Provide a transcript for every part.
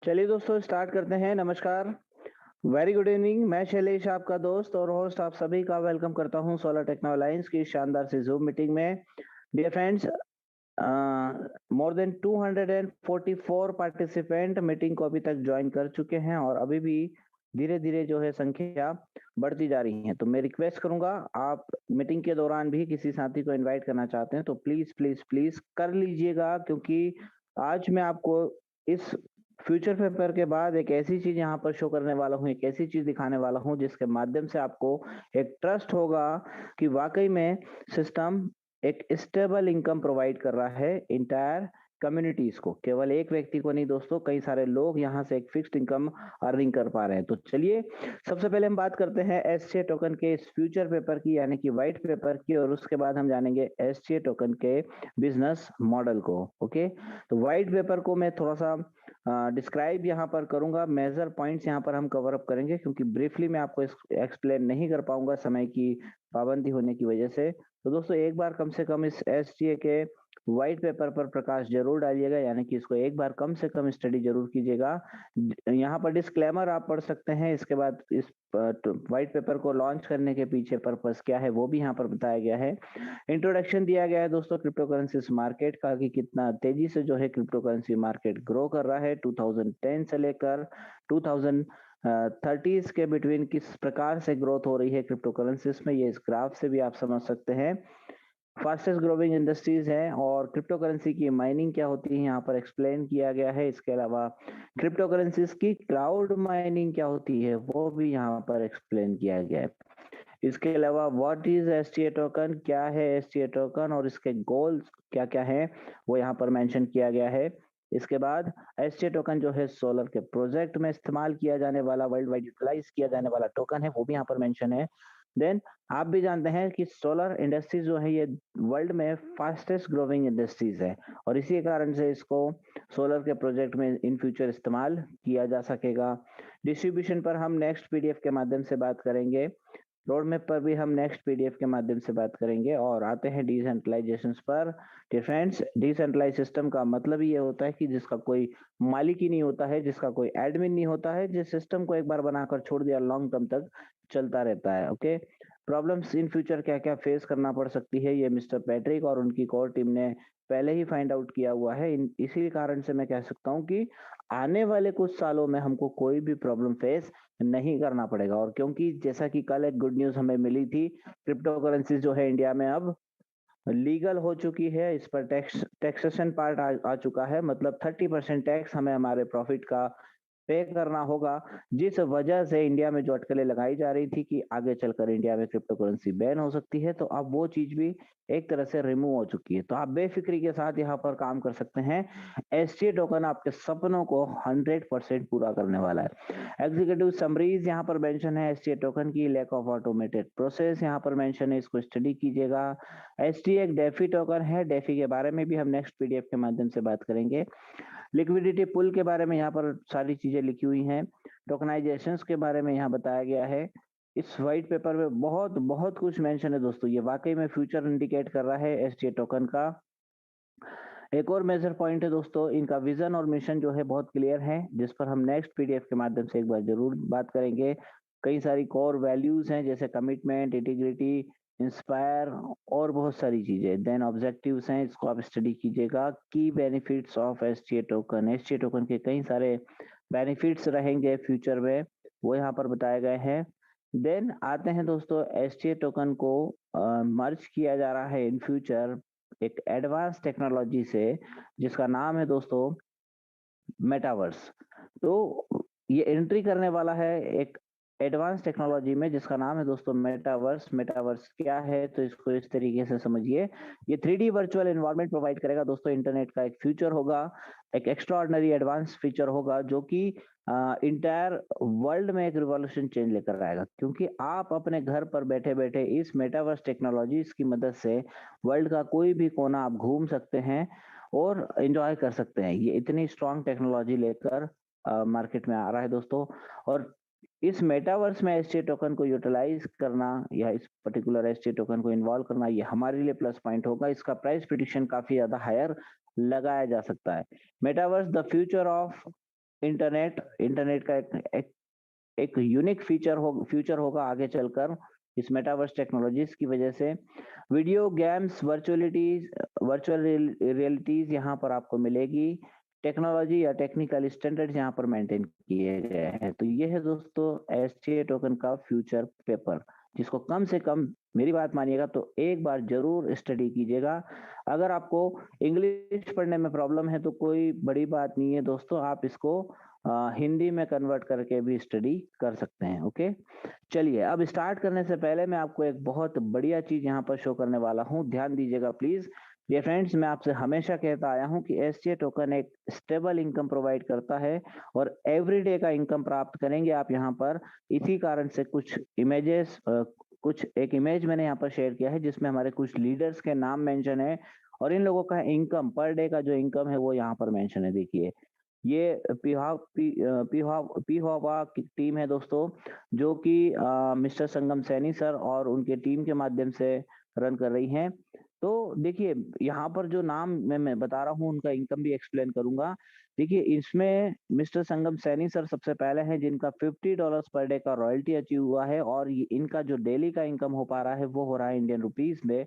चलिए दोस्तों स्टार्ट करते हैं। नमस्कार, वेरी गुड इवनिंग। मैं शैलेश आपका दोस्त और होस्ट आप सभी का वेलकम करता हूं सोलर टेक्नो अलायंस की शानदार सी जूम मीटिंग में। Dear friends, more than 244 participant meeting को अभी तक ज्वाइन कर चुके हैं और अभी भी धीरे धीरे जो है संख्या बढ़ती जा रही है। तो मैं रिक्वेस्ट करूंगा, आप मीटिंग के दौरान भी किसी साथी को इनवाइट करना चाहते हैं तो प्लीज प्लीज प्लीज कर लीजिएगा, क्योंकि आज मैं आपको इस फ्यूचर पेपर के बाद एक ऐसी चीज यहाँ पर शो करने वाला हूँ, एक ऐसी चीज दिखाने वाला हूँ जिसके माध्यम से आपको एक ट्रस्ट होगा कि वाकई में सिस्टम एक स्टेबल इनकम प्रोवाइड कर रहा है इंटायर कम्युनिटीज को। केवल एक व्यक्ति को नहीं दोस्तों, कई सारे लोग यहाँ से एक फिक्स्ड इनकम अर्निंग कर पा रहे हैं। तो चलिए सबसे पहले हम बात करते हैं एससीए टोकन के इस फ्यूचर पेपर की, यानी कि व्हाइट पेपर की, और उसके बाद हम जानेंगे एससीए टोकन के बिजनेस मॉडल को। ओके, तो व्हाइट पेपर को मैं थोड़ा सा डिस्क्राइब यहाँ पर करूंगा, मेजर पॉइंट्स यहाँ पर हम कवर अप करेंगे, क्योंकि ब्रीफली मैं आपको एक्सप्लेन नहीं कर पाऊंगा समय की पाबंदी होने की वजह से। तो दोस्तों एक बार कम से कम इस एसटीए के व्हाइट पेपर पर प्रकाश जरूर डालिएगा, यानी कि इसको एक बार कम से कम स्टडी जरूर कीजिएगा। यहाँ पर डिस्क्लेमर आप पढ़ सकते हैं, इसके बाद इस व्हाइट पेपर को लॉन्च करने के पीछे पर्पस क्या है वो भी यहाँ पर बताया गया है। इंट्रोडक्शन दिया गया है दोस्तों क्रिप्टो करेंसीज मार्केट का, कि कितना तेजी से जो है क्रिप्टो करेंसी मार्केट ग्रो कर रहा है 2010 से लेकर 2030 के बिटवीन किस प्रकार से ग्रोथ हो रही है क्रिप्टो करेंसीज में, ये इस ग्राफ से भी आप समझ सकते हैं। फास्टेस्ट ग्रोइंग इंडस्ट्रीज है और क्रिप्टो करेंसी की माइनिंग क्या होती है यहाँ पर एक्सप्लेन किया गया है। इसके अलावा क्रिप्टो करेंसीज की क्लाउड माइनिंग क्या होती है वो भी यहाँ पर एक्सप्लेन किया गया है। इसके अलावा व्हाट इज एसटीए टोकन, क्या है एसटीए टोकन और इसके गोल्स क्या क्या है वो यहाँ पर मेंशन किया गया है। इसके बाद एसटीए टोकन जो है सोलर के प्रोजेक्ट में इस्तेमाल किया जाने वाला, वर्ल्ड वाइड यूटिलाइज किया जाने वाला टोकन है, वो भी यहाँ पर मेंशन है। देन आप भी जानते हैं कि सोलर इंडस्ट्रीज जो है ये वर्ल्ड में फास्टेस्ट ग्रोइंग इंडस्ट्रीज है और इसी कारण से इसको सोलर के प्रोजेक्ट में इन फ्यूचर इस्तेमाल किया जा सकेगा। डिस्ट्रीब्यूशन पर हम नेक्स्ट पीडीएफ के माध्यम से बात करेंगे, रोड मैप पर भी हम नेक्स्ट पीडीएफ के माध्यम से बात करेंगे। और आते हैं डिसेंट्रलाइजेशन पर। डिफरेंस डिसेंट्रलाइज सिस्टम का मतलब ये होता है कि जिसका कोई मालिक ही नहीं होता है, जिसका कोई एडमिन नहीं होता है, जिस सिस्टम को एक बार बनाकर छोड़ दिया लॉन्ग टर्म तक चलता रहता है। ओके, प्रॉब्लम्स इन फ्यूचर क्या क्या फेस करना पड़ सकती है ये मिस्टर पैट्रिक और उनकी कोर टीम ने पहले ही फाइंड आउट किया हुआ है। इसी कारण से मैं कह सकता हूँ कि आने वाले कुछ सालों में हमको कोई भी प्रॉब्लम फेस नहीं करना पड़ेगा। और क्योंकि जैसा कि कल एक गुड न्यूज हमें मिली थी, क्रिप्टो करेंसी जो है इंडिया में अब लीगल हो चुकी है, इस पर टैक्सेशन पार्ट आ चुका है, मतलब 30% टैक्स हमें हमारे प्रॉफिट का पे करना होगा, जिस वजह से इंडिया में जो अटकलें लगाई जा रही थी कि आगे चलकर इंडिया में क्रिप्टो करेंसी बैन हो सकती है, तो अब वो चीज भी एक तरह से रिमूव हो चुकी है। तो आप बेफिक्री के साथ यहाँ पर काम कर सकते हैं। एसटी टोकन आपके सपनों को 100% पूरा करने वाला है। एग्जीक्यूटिव समरीज यहाँ पर मेंशन है एसटी टोकन की, लैक ऑफ ऑटोमेटेड प्रोसेस यहाँ पर मेंशन है, इसको स्टडी कीजिएगा। एसटी एक डेफी टोकन है, डेफी के बारे में भी हम नेक्स्ट पीडीएफ के माध्यम से बात करेंगे। लिक्विडिटी पुल के बारे में यहाँ पर सारी चीजें लिखी हुई हैं। टोकनाइजेशंस के बारे में यहाँ बताया गया है। इस व्हाइट पेपर में बहुत बहुत कुछ मेंशन है दोस्तों, ये वाकई में फ्यूचर इंडिकेट कर रहा है एसटीए टोकन का। एक और मेजर पॉइंट है दोस्तों, इनका विजन और मिशन जो है बहुत क्लियर है, जिस पर हम नेक्स्ट पीडीएफ के माध्यम से एक बार जरूर बात करेंगे। कई सारी कोर वैल्यूज हैं जैसे कमिटमेंट, इंटीग्रिटी, इंस्पायर और बहुत सारी चीजें। देन ऑब्जेक्टिव्स हैं, इसको आप स्टडी कीजिएगा। Key benefits of STA token, STA token के कई सारे बेनिफिट्स रहेंगे फ्यूचर में, वो यहाँ पर बताए गए हैं। देन आते हैं दोस्तों, एसटीए टोकन को मर्ज किया जा रहा है इन फ्यूचर एक एडवांस टेक्नोलॉजी से, जिसका नाम है दोस्तों मेटावर्स। तो ये एंट्री करने वाला है एक एडवांस टेक्नोलॉजी में जिसका नाम है दोस्तों मेटावर्स। मेटावर्स क्या है तो इसको इस तरीके से समझिए, ये 3D वर्चुअल एनवायरनमेंट प्रोवाइड करेगा दोस्तों, इंटरनेट का एक फ्यूचर होगा, एक एक्स्ट्रा ऑर्डिनरी एडवांस फीचर होगा जो कि इंटायर वर्ल्ड में एक रिवॉल्यूशन चेंज लेकर आएगा, क्योंकि आप अपने घर पर बैठे बैठे इस मेटावर्स टेक्नोलॉजीज की मदद से वर्ल्ड का कोई भी कोना आप घूम सकते हैं और एंजॉय कर सकते हैं। ये इतनी स्ट्रांग टेक्नोलॉजी लेकर मार्केट में आ रहा है दोस्तों। और इस मेटावर्स में एसटी टोकन को यूटिलाइज करना या इस पर्टिकुलर एसटी टोकन को इन्वॉल्व करना, ये हमारे लिए प्लस पॉइंट होगा। इसका प्राइस प्रिडिक्शन काफी ज्यादा हायर लगाया जा सकता है। Metaverse the future of internet internet का एक यूनिक फ्यूचर होगा आगे चलकर इस मेटावर्स टेक्नोलॉजीज की वजह से। वीडियो गेम्स, वर्चुअल रियलिटीज यहाँ पर आपको मिलेगी। टेक्नोलॉजी या टेक्निकल स्टैंडर्ड्स यहाँ पर मेंटेन किए गए हैं। तो ये है दोस्तों एसटीए टोकन का फ्यूचर पेपर, जिसको कम से कम, मेरी बात मानिएगा तो एक बार जरूर स्टडी कीजिएगा। अगर आपको इंग्लिश पढ़ने में प्रॉब्लम है तो कोई बड़ी बात नहीं है दोस्तों, आप इसको हिंदी में कन्वर्ट करके भी स्टडी कर सकते हैं। ओके, चलिए अब स्टार्ट करने से पहले मैं आपको एक बहुत बढ़िया चीज यहाँ पर शो करने वाला हूँ, ध्यान दीजिएगा प्लीज। ये फ्रेंड्स, मैं आपसे हमेशा कहता आया हूँ कि एसटीए टोकन एक स्टेबल इनकम प्रोवाइड करता है और एवरीडे का इनकम प्राप्त करेंगे आप यहाँ पर। इसी कारण से कुछ इमेजेस, कुछ एक इमेज मैंने यहाँ पर शेयर किया है जिसमें हमारे कुछ लीडर्स के नाम मेंशन है और इन लोगों का इनकम पर डे का जो इनकम है वो यहाँ पर मेंशन है। देखिए, ये पीहावा की टीम है दोस्तों, जो कि मिस्टर संगम सैनी सर और उनके टीम के माध्यम से रन कर रही हैं। तो देखिए, यहाँ पर जो नाम मैं बता रहा हूँ उनका इनकम भी एक्सप्लेन करूंगा। देखिए, इसमें मिस्टर संगम सैनी सर सबसे पहले हैं जिनका $50 पर डे का रॉयल्टी अचीव हुआ है और इनका जो डेली का इनकम हो पा रहा है वो हो रहा है इंडियन रुपीज में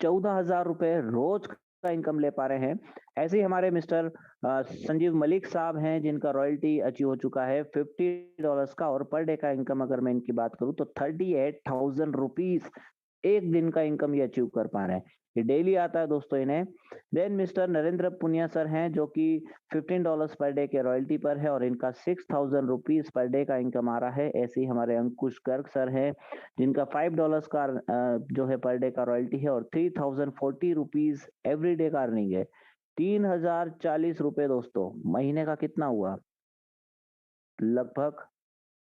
14,000 रुपए रोज का इनकम ले पा रहे हैं। ऐसे ही हमारे मिस्टर संजीव मलिक साहब हैं जिनका रॉयल्टी अचीव हो चुका है $50 का और पर डे का इनकम अगर मैं इनकी बात करूं तो 38,000 रुपीज एक दिन का इनकम ये अचीव कर पा रहे हैं। ये डेली आता है दोस्तों इन्हें। Then mister Narendra Punia sir हैं जो कि $15 पर डे के रॉयल्टी पर है और इनका 6,000 रुपीज पर डे का इनकम आ रहा है। ऐसे ही हमारे अंकुश गर्ग सर हैं जिनका $5 का जो है पर डे का रॉयल्टी है और 3,040 रुपीज एवरी डे का अर्निंग है। 3,040 रुपए दोस्तों, महीने का कितना हुआ? लगभग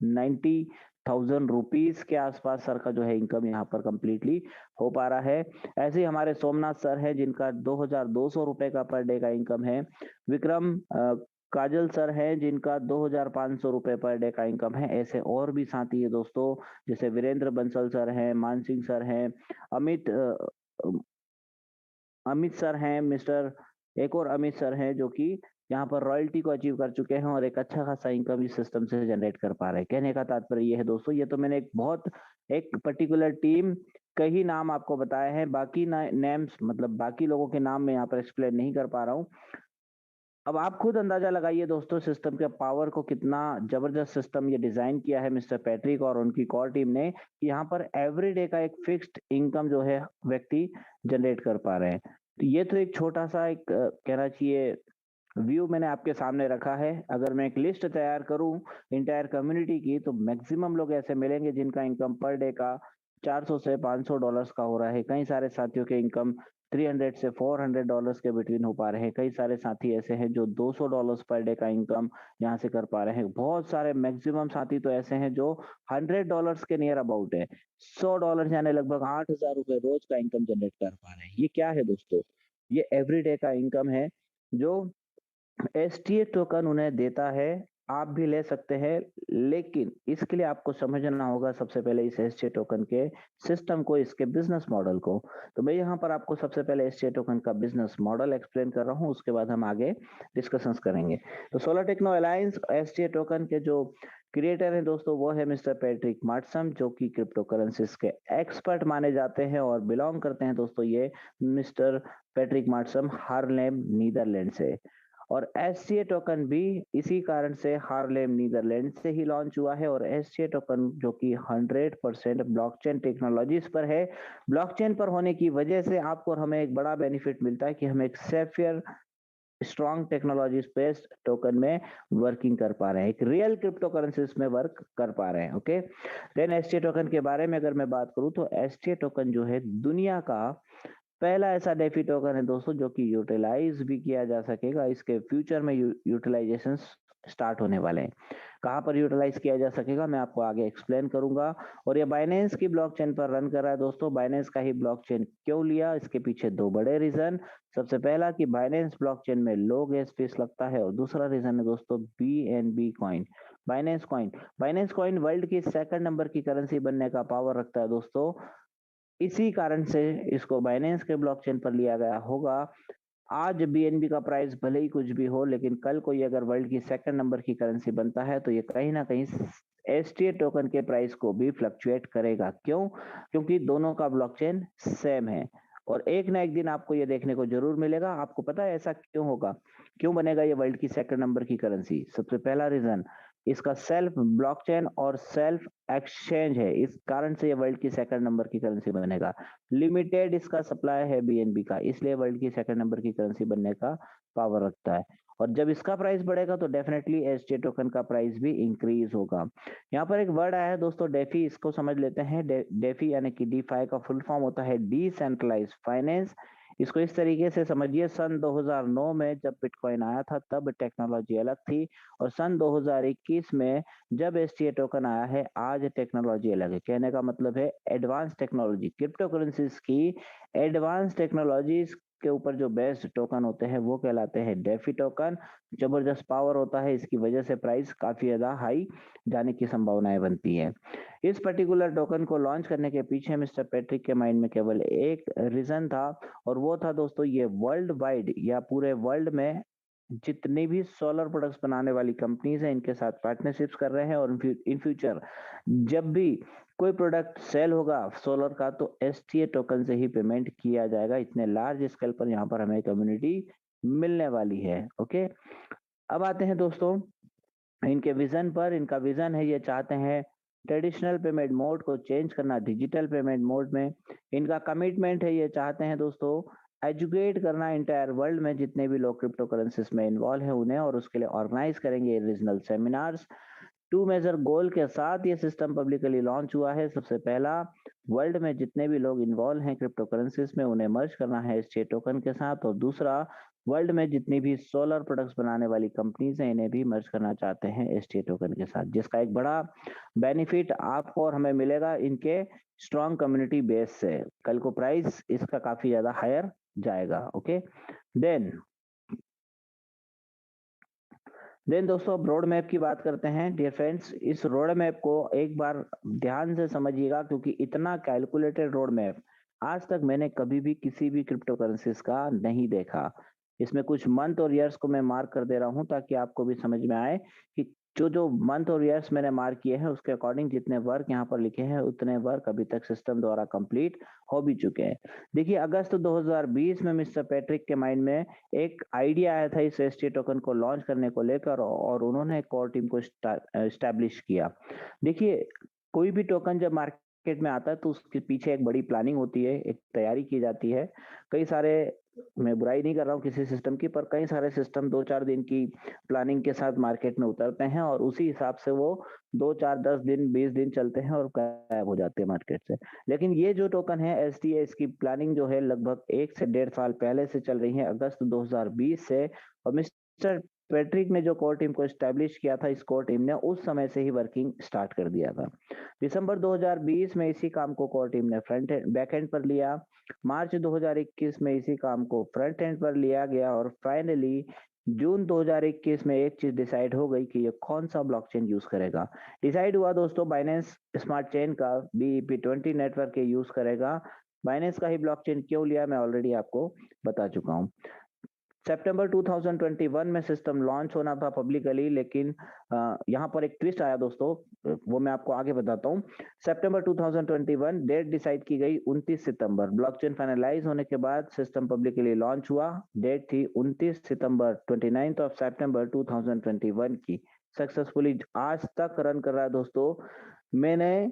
90,000 रुपीज के आसपास सर का जो है इनकम यहाँ पर कंप्लीटली हो पा रहा है। ऐसे ही हमारे सोमनाथ सर है जिनका 2,200 रुपए का पर डे का इनकम है। विक्रम काजल सर है जिनका 2,500 रुपए पर डे का इनकम है। ऐसे और भी साथी है दोस्तों, जैसे वीरेंद्र बंसल सर हैं, मान सिंह सर हैं, अमित अमित सर हैं, मिस्टर एक और अमित सर हैं जो कि यहाँ पर रॉयल्टी को अचीव कर चुके हैं और एक अच्छा खासा इनकम इस सिस्टम से जनरेट कर पा रहे हैं। कहने का तात्पर्य ये है दोस्तों, ये तो मैंने एक पर्टिकुलर टीम कई नाम आपको बताए हैं, बाकी नेम्स मतलब बाकी लोगों के नाम मैं यहाँ पर एक्सप्लेन नहीं कर पा रहा हूँ। अब आप खुद अंदाजा लगाइए दोस्तों सिस्टम के पावर को, कितना जबरदस्त सिस्टम ये डिजाइन किया है मिस्टर पैट्रिक और उनकी कोर टीम ने, कि यहाँ पर एवरीडे का एक फिक्स्ड इनकम जो है व्यक्ति जनरेट कर पा रहे हैं। तो ये तो एक छोटा सा एक कहना चाहिए व्यू मैंने आपके सामने रखा है। अगर मैं एक लिस्ट तैयार करूं इंटायर कम्युनिटी की तो मैक्सिमम लोग ऐसे मिलेंगे जिनका इनकम पर डे का 400 से $500 का हो रहा है। कई सारे साथियों के इनकम 300 से $400 के बिटवीन हो पा रहे हैं। कई सारे साथी ऐसे हैं जो $200 पर डे का इनकम यहाँ से कर पा रहे हैं। बहुत सारे मैक्सिमम साथी तो ऐसे हैं जो $100 के नियर अबाउट है, $100 यानी लगभग 8,000 रुपए रोज का इनकम जनरेट कर पा रहे हैं। ये क्या है दोस्तों? ये एवरीडे का इनकम है जो एसटीए टोकन उन्हें देता है। आप भी ले सकते हैं, लेकिन इसके लिए आपको समझना होगा सबसे पहले इस एसटीए टोकन के सिस्टम को, इसके बिजनेस मॉडल को। तो मैं यहाँ पर आपको सबसे पहले एसटीए टोकन का बिजनेस मॉडल एक्सप्लेन कर रहा हूँ, उसके बाद हम आगे डिस्कशंस करेंगे। तो solar techno alliance STA token के जो क्रिएटर हैं दोस्तों वो है मिस्टर पैट्रिक मार्टसम, जो कि क्रिप्टो करेंसीज के एक्सपर्ट माने जाते हैं और बिलोंग करते हैं दोस्तों ये मिस्टर पैट्रिक मार्टसम हार्लेम नीदरलैंड से। और एससीए टोकन भी इसी कारण से हार्लेम नीदरलैंड से ही लॉन्च हुआ है। और एससीए टोकन जो कि 100% ब्लॉकचेन टेक्नोलॉजीज पर है, ब्लॉकचेन पर होने की वजह से आपको और हमें एक बड़ा बेनिफिट मिलता है कि हम एक सेफियर स्ट्रॉन्ग टेक्नोलॉजी बेस्ड टोकन में वर्किंग कर पा रहे हैं, एक रियल क्रिप्टो करेंसीज में वर्क कर पा रहे हैं। ओके, देन एसटीए टोकन के बारे में अगर मैं बात करूं तो एसटीए टोकन जो है दुनिया का पहला ऐसा डेफी टोकन है दोस्तों जो कि यूटिलाइज भी किया जा सकेगा। इसके फ्यूचर में यूटिलाइजेशन स्टार्ट होने वाले हैं। कहाँ पर यूटिलाइज किया जा सकेगा मैं आपको आगे एक्सप्लेन करूंगा। और ये बाइनेंस की ब्लॉकचेन पर रन कर रहा है दोस्तों। बाइनेंस का ही ब्लॉकचेन क्यों लिया, इसके पीछे दो बड़े रीजन। सबसे पहला कि बाइनेंस ब्लॉकचेन में लो गैस फीस लगता है और दूसरा रीजन है दोस्तों BNB coin, Binance coin. Binance coin world की सेकंड नंबर की करेंसी बनने का पावर रखता है दोस्तों। इसी कारण से इसको बाइनेंस के ब्लॉकचेन पर लिया गया होगा। आज बीएनबी का प्राइस भले ही कुछ भी हो, लेकिन कल को ये अगर वर्ल्ड की सेकंड नंबर की करेंसी बनता है तो ये कहीं ना कहीं एसटीए टोकन के प्राइस को भी फ्लक्चुएट करेगा। क्यों? क्योंकि दोनों का ब्लॉकचेन सेम है और एक ना एक दिन आपको ये देखने को जरूर मिलेगा। आपको पता है ऐसा क्यों होगा, क्यों बनेगा ये वर्ल्ड की सेकंड नंबर की करेंसी? सबसे पहला रीजन इसका सेल्फ ब्लॉकचेन और सेल्फ एक्सचेंज है, इस कारण से ये वर्ल्ड की सेकंड नंबर की करेंसी बनेगा। लिमिटेड इसका सप्लाई है बीएनबी का, इसलिए वर्ल्ड की सेकंड नंबर की करेंसी बनने का पावर रखता है। और जब इसका प्राइस बढ़ेगा तो डेफिनेटली एसटी टोकन का प्राइस भी इंक्रीज होगा। यहाँ पर एक वर्ड आया है दोस्तों डेफी, इसको समझ लेते हैं। डेफी यानी कि डीफाई का फुल फॉर्म होता है डिसेंट्रलाइज्ड फाइनेंस। इसको इस तरीके से समझिए, सन 2009 में जब बिटकॉइन आया था तब टेक्नोलॉजी अलग थी, और सन 2021 में जब एसटीए टोकन आया है आज टेक्नोलॉजी अलग है। कहने का मतलब है एडवांस टेक्नोलॉजी, क्रिप्टो करेंसीज की एडवांस टेक्नोलॉजीज के ऊपर जो बेस्ड टोकन होते हैं वो कहलाते हैं डेफी टोकन। जबरदस्त पावर होता है, इसकी वजह से प्राइस काफी ज्यादा हाई जाने की संभावनाएं बनती है। इस पर्टिकुलर टोकन को लॉन्च करने के पीछे मिस्टर पैट्रिक के माइंड में केवल एक रीजन था, और वो था दोस्तों ये वर्ल्ड वाइड या पूरे वर्ल्ड में जितनी भी सोलर प्रोडक्ट्स बनाने वाली कंपनीज हैं इनके साथ पार्टनरशिप्स कर रहे हैं, और इन फ्यूचर जब भी कोई प्रोडक्ट सेल होगा सोलर का तो एसटीए टोकन से ही पेमेंट किया जाएगा। इतने लार्ज स्केल पर यहाँ पर हमें कम्युनिटी मिलने वाली है। ओके, अब आते हैं दोस्तों इनके विजन पर। इनका विजन है, ये चाहते हैं ट्रेडिशनल पेमेंट मोड को चेंज करना डिजिटल पेमेंट मोड में। इनका कमिटमेंट है, ये चाहते हैं दोस्तों एजुकेट करना इंटायर वर्ल्ड में जितने भी लोग क्रिप्टो करेंसीज में इन्वॉल्व है उन्हें, और उसके लिए ऑर्गेनाइज करेंगे regional seminars. Two major goal के साथ ये सिस्टम पब्लिकली लॉन्च हुआ है। सबसे पहला, वर्ल्ड में जितने भी लोग इन्वॉल्व हैं क्रिप्टो करेंसीज में उन्हें मर्ज करना है एसटीए टोकन के साथ, और दूसरा, वर्ल्ड में जितनी भी सोलर प्रोडक्ट्स बनाने वाली कंपनीज हैं इन्हें भी मर्ज करना चाहते हैं एसटीए टोकन के साथ, जिसका एक बड़ा बेनिफिट आपको और हमें मिलेगा इनके स्ट्रॉन्ग कम्युनिटी बेस से। कल को प्राइस इसका काफी ज्यादा हायर जाएगा। ओके, देन दोस्तों अब रोड मैप की बात करते हैं। डियर फ्रेंड्स, इस रोड मैप को एक बार ध्यान से समझिएगा, क्योंकि इतना कैलकुलेटेड रोड मैप आज तक मैंने कभी भी किसी भी क्रिप्टो करेंसीज का नहीं देखा। इसमें कुछ मंथ और ईयर्स को मैं मार्क कर दे रहा हूं ताकि आपको भी समझ में आए कि जो जो मंथ और ईयर्स मैंने मार्क किए हैं उसके अकॉर्डिंग जितने वर्क यहाँ पर लिखे हैं उतने वर्क अभी तक सिस्टम द्वारा कंप्लीट हो भी चुके हैं। देखिए, अगस्त 2020 में मिस्टर पैट्रिक के माइंड में एक आइडिया आया था इस एसटी टोकन को लॉन्च करने को लेकर, और उन्होंने एक कोर टीम को स्टैब्लिश किया। देखिए, कोई भी टोकन जब मार्केट में आता है तो उसके पीछे एक बड़ी प्लानिंग होती है, एक तैयारी की जाती है। कई सारे, मैं बुराई नहीं कर रहा हूँ किसी सिस्टम की, पर कई सारे सिस्टम 2-4 दिन की प्लानिंग के साथ मार्केट में उतरते हैं और उसी हिसाब से वो 2-4-10 दिन 20 दिन चलते हैं और गायब हो जाते हैं मार्केट से। लेकिन ये जो टोकन है एसटीए, इसकी प्लानिंग जो है लगभग 1 से 1.5 साल पहले से चल रही है, अगस्त 2020 से। और मिस्टर पैट्रिक ने जो कोर टीम को स्टैब्लिश किया था, इस कोर टीम ने उस समय से ही वर्किंग स्टार्ट कर दिया था। दिसंबर 2020 में इसी काम को कोर टीम ने फ्रंट एंड बैक एंड पर लिया। मार्च 2021 में इसी काम को फ्रंट एंड पर लिया गया, और फाइनली जून 2021 में एक चीज डिसाइड हो गई कि ये कौन सा ब्लॉकचेन यूज करेगा। डिसाइड हुआ दोस्तों बाइनेंस स्मार्ट चेन का BEP20 नेटवर्क के यूज करेगा। बाइनेंस का ही ब्लॉकचेन क्यों लिया मैं ऑलरेडी आपको बता चुका हूँ। सितंबर 2021 में सिस्टम लॉन्च होना था पब्लिकली, लेकिन यहाँ पर एक ट्विस्ट आया दोस्तों, वो मैं आपको आगे बताता हूँ। सितंबर 2021 डेट डिसाइड की गई 29 सितंबर। ब्लॉकचेन फाइनलाइज होने के बाद सिस्टम पब्लिकली लॉन्च हुआ। डेट थी 29 सितंबर, 29 ऑफ सितंबर 2021 की। सक्सेसफुली आज तक रन कर रहा है दोस्तों। मैंने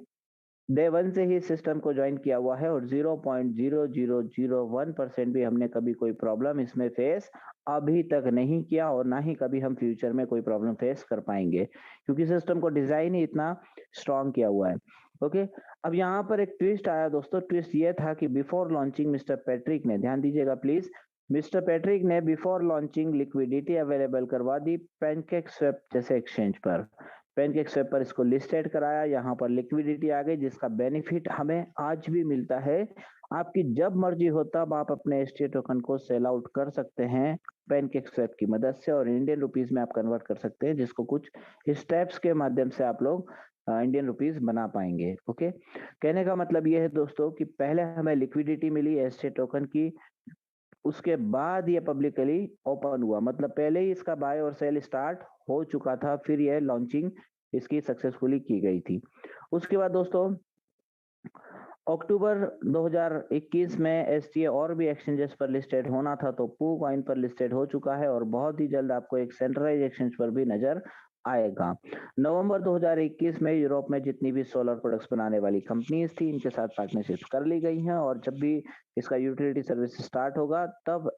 डे 1 से ही सिस्टम को ज्वाइन किया हुआ है, और 0.0001% भी हमने कभी कोई प्रॉब्लम इसमें फेस अभी तक नहीं किया, और ना ही कभी हम फ्यूचर में कोई प्रॉब्लम फेस कर पाएंगे, क्योंकि सिस्टम को डिजाइन ही इतना स्ट्रॉन्ग किया हुआ है। ओके, अब यहाँ पर एक ट्विस्ट आया दोस्तों। ट्विस्ट ये था कि बिफोर लॉन्चिंग मिस्टर पैट्रिक ने, ध्यान दीजिएगा प्लीज, मिस्टर पैट्रिक ने बिफोर लॉन्चिंग लिक्विडिटी अवेलेबल करवा दी पैनकेक स्वेप जैसे एक्सचेंज पर। पैनकेक स्वेप पर इसको लिस्टेड कराया, यहाँ पर लिक्विडिटी आ गई, जिसका बेनिफिट हमें आज भी मिलता है। आपकी जब मर्जी हो तब आप अपने एसटी टोकन को सेल आउट कर सकते हैं पैनकेक स्वेप की मदद से, और इंडियन रुपीस में आप कन्वर्ट कर सकते हैं, जिसको कुछ स्टेप्स के माध्यम से आप लोग इंडियन रुपीस बना पाएंगे। ओके, कहने का मतलब ये है दोस्तों कि पहले हमें लिक्विडिटी मिली एसटी टोकन की, उसके बाद ये पब्लिकली ओपन हुआ, मतलब पहले ही इसका बाय और सेल स्टार्ट हो चुका था, फिर ये लॉन्चिंग इसकी सक्सेसफुली की गई थी। उसके बाद दोस्तों अक्टूबर 2021 में एसटीए और भी एक्सचेंजेस पर लिस्टेड होना था, तो पू कॉइन पर लिस्टेड हो चुका है और बहुत ही जल्द आपको एक सेंट्रलाइज एक्सचेंज पर भी नजर आएगा। नवंबर 2021 में यूरोप में जितनी भी सोलर प्रोडक्ट्स बनाने वाली कंपनीज थी, इनके साथ पार्टनरशिप कर ली गई हैं, और जब भी इसका यूटिलिटी सर्विस स्टार्ट होगा तब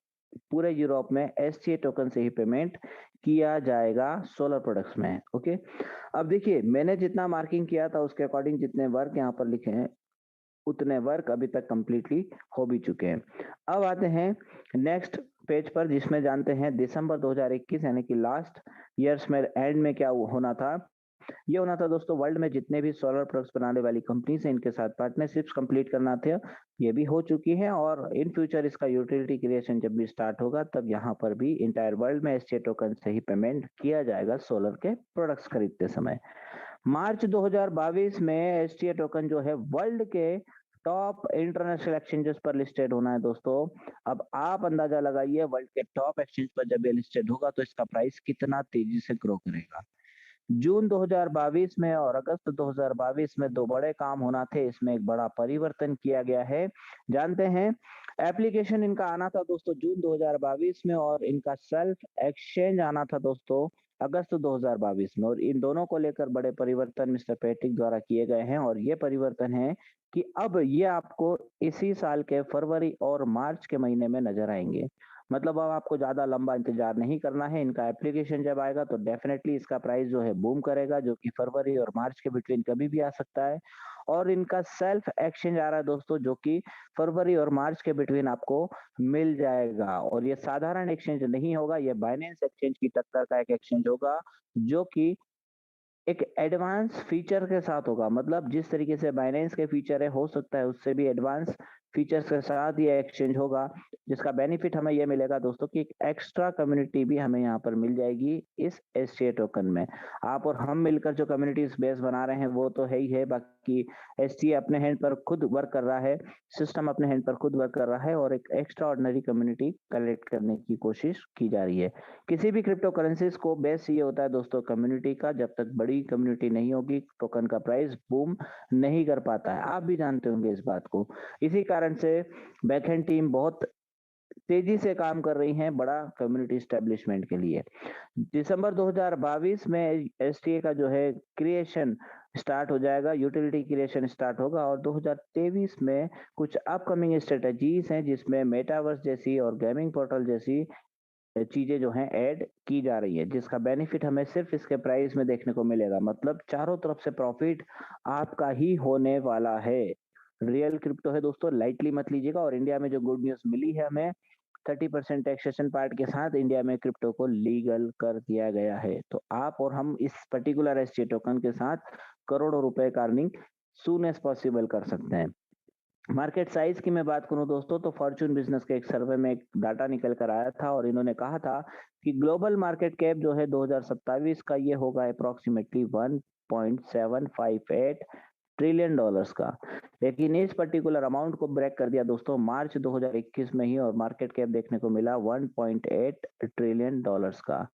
पूरे यूरोप में एसटीए टोकन से ही पेमेंट किया जाएगा सोलर प्रोडक्ट्स में। ओके, अब देखिए मैंने जितना मार्किंग किया था उसके अकॉर्डिंग जितने वर्क यहाँ पर लिखे हैं उतने वर्क अभी तक कंप्लीटली हो भी चुके हैं। अब आते हैं नेक्स्ट पेज पर, जिसमें जानते हैं दिसंबर 2021 यानी कि लास्ट ईयर्स में एंड में क्या होना था। ये होना था दोस्तों, वर्ल्ड में जितने भी सोलर प्रोडक्ट्स बनाने वाली कंपनीज हैं इनके साथ पार्टनरशिप्स कंप्लीट करना थे, ये भी हो चुकी है, और इन फ्यूचर इसका यूटिलिटी क्रिएशन जब भी स्टार्ट होगा तब यहाँ पर भी इंटायर वर्ल्ड में एसटीए टोकन से ही पेमेंट किया जाएगा सोलर के प्रोडक्ट्स खरीदते समय। मार्च 2022 में एसटीए टोकन जो है वर्ल्ड के टॉप इंटरनेशनल एक्सचेंजेस पर लिस्टेड होना है दोस्तों। अब आप अंदाजा लगाइए वर्ल्ड के टॉप एक्सचेंज पर जब ये लिस्टेड होगा तो इसका प्राइस कितना तेजी से ग्रो करेगा। जून 2022 में और अगस्त 2022 में दो बड़े काम होना थे, इसमें एक बड़ा परिवर्तन किया गया है, जानते हैं। एप्लीकेशन इनका आना था दोस्तों जून 2022 में, और इनका सेल्फ एक्सचेंज आना था दोस्तों अगस्त 2022 में, और इन दोनों को लेकर बड़े परिवर्तन मिस्टर पैट्रिक द्वारा किए गए हैं, और ये परिवर्तन है कि अब ये आपको इसी साल के फरवरी और मार्च के महीने में नजर आएंगे। मतलब अब आपको ज्यादा लंबा इंतजार नहीं करना है, इनका एप्लीकेशन जब आएगा तो डेफिनेटली इसका प्राइस जो है बूम करेगा, जो कि फरवरी और मार्च के बिटवीन कभी भी आ सकता है। और इनका सेल्फ एक्सचेंज आ रहा है दोस्तों, जो कि फरवरी और मार्च के बिटवीन आपको मिल जाएगा, और ये साधारण एक्सचेंज नहीं होगा, ये बाइनेंस एक्सचेंज की टक्कर का एक एक्सचेंज होगा, जो कि एक एडवांस फीचर के साथ होगा। मतलब जिस तरीके से बाइनेंस के फीचर है, हो सकता है उससे भी एडवांस फीचर्स के साथ ये एक्सचेंज होगा, जिसका बेनिफिट हमें ये मिलेगा दोस्तों कि एक एक्स्ट्रा कम्युनिटी भी हमें यहाँ पर मिल जाएगी इस एसटीए टोकन में। आप और हम मिलकर जो कम्युनिटी बेस बना रहे हैं वो तो है ही है, बाकी एसटीए अपने हैंड पर खुद वर्क कर रहा है, सिस्टम अपने हैंड पर खुद वर्क कर रहा है, और एक एक्स्ट्रा ऑर्डिनरी कम्युनिटी कलेक्ट करने की कोशिश की जा रही है। किसी भी क्रिप्टो करेंसीज को बेस ये होता है दोस्तों कम्युनिटी का, जब तक बड़ी कम्युनिटी नहीं होगी टोकन का प्राइस बूम नहीं कर पाता है, आप भी जानते होंगे इस बात को। इसी कारण से बैकएंड टीम बहुत तेजी से काम कर रही हैं बड़ा कम्युनिटी स्टैब्लिशमेंट के लिए। दिसंबर 2022 में एसटीए का जो है क्रिएशन स्टार्ट हो जाएगा, यूटिलिटी क्रिएशन स्टार्ट होगा, और 2023 में कुछ अपकमिंग स्ट्रेटजीज हैं जिसमें मेटावर्स जैसी और गेमिंग पोर्टल जैसी चीजें जो हैं ऐड की जा रही है, जिसका बेनिफिट हमें सिर्फ इसके प्राइस में देखने को मिलेगा। मतलब चारों तरफ से प्रॉफिट आपका ही होने वाला है। रियल क्रिप्टो है दोस्तों, लाइटली मत लीजिएगा। और इंडिया में जो गुड न्यूज मिली है हमें, 30% टैक्सेशन पार्ट के साथ इंडिया में क्रिप्टो को लीगल कर दिया गया है, तो आप और हम इस पर्टिकुलर एसटी टोकन के साथ करोड़ों रुपए का अर्निंग सून एज पॉसिबल कर सकते हैं। मार्केट साइज की मैं बात करूं दोस्तों, तो फॉर्चून बिजनेस के एक सर्वे में एक डाटा निकल कर आया था, और इन्होंने कहा था कि ग्लोबल मार्केट कैप जो है 2027 का ये होगा अप्रोक्सीमेटली 1.758 ट्रिलियन डॉलर्स का। लेकिन इस पर्टिकुलर अमाउंट को ब्रेक कर दिया दोस्तों मार्च 2021 में ही, और मार्केट कैप देखने को मिला 1.8 ट्रिलियन डॉलर्स का।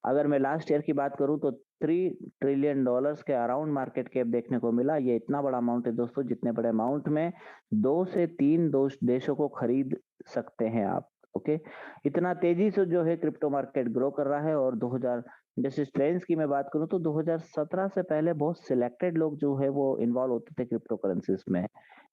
अगर मैं लास्ट ईयर की बात करूं तो 3 ट्रिलियन डॉलर्स के अराउंड मार्केट कैप देखने को मिला। ये इतना बड़ा अमाउंट है दोस्तों, जितने बड़े अमाउंट में 2 से 3 देशों को खरीद सकते हैं आप। ओके, इतना तेजी से जो है क्रिप्टो मार्केट ग्रो कर रहा है। और 2000 जैसे ट्रेंड्स की मैं बात करूं तो 2017 से पहले बहुत सिलेक्टेड लोग जो है वो इन्वॉल्व होते थे क्रिप्टो करेंसीज में।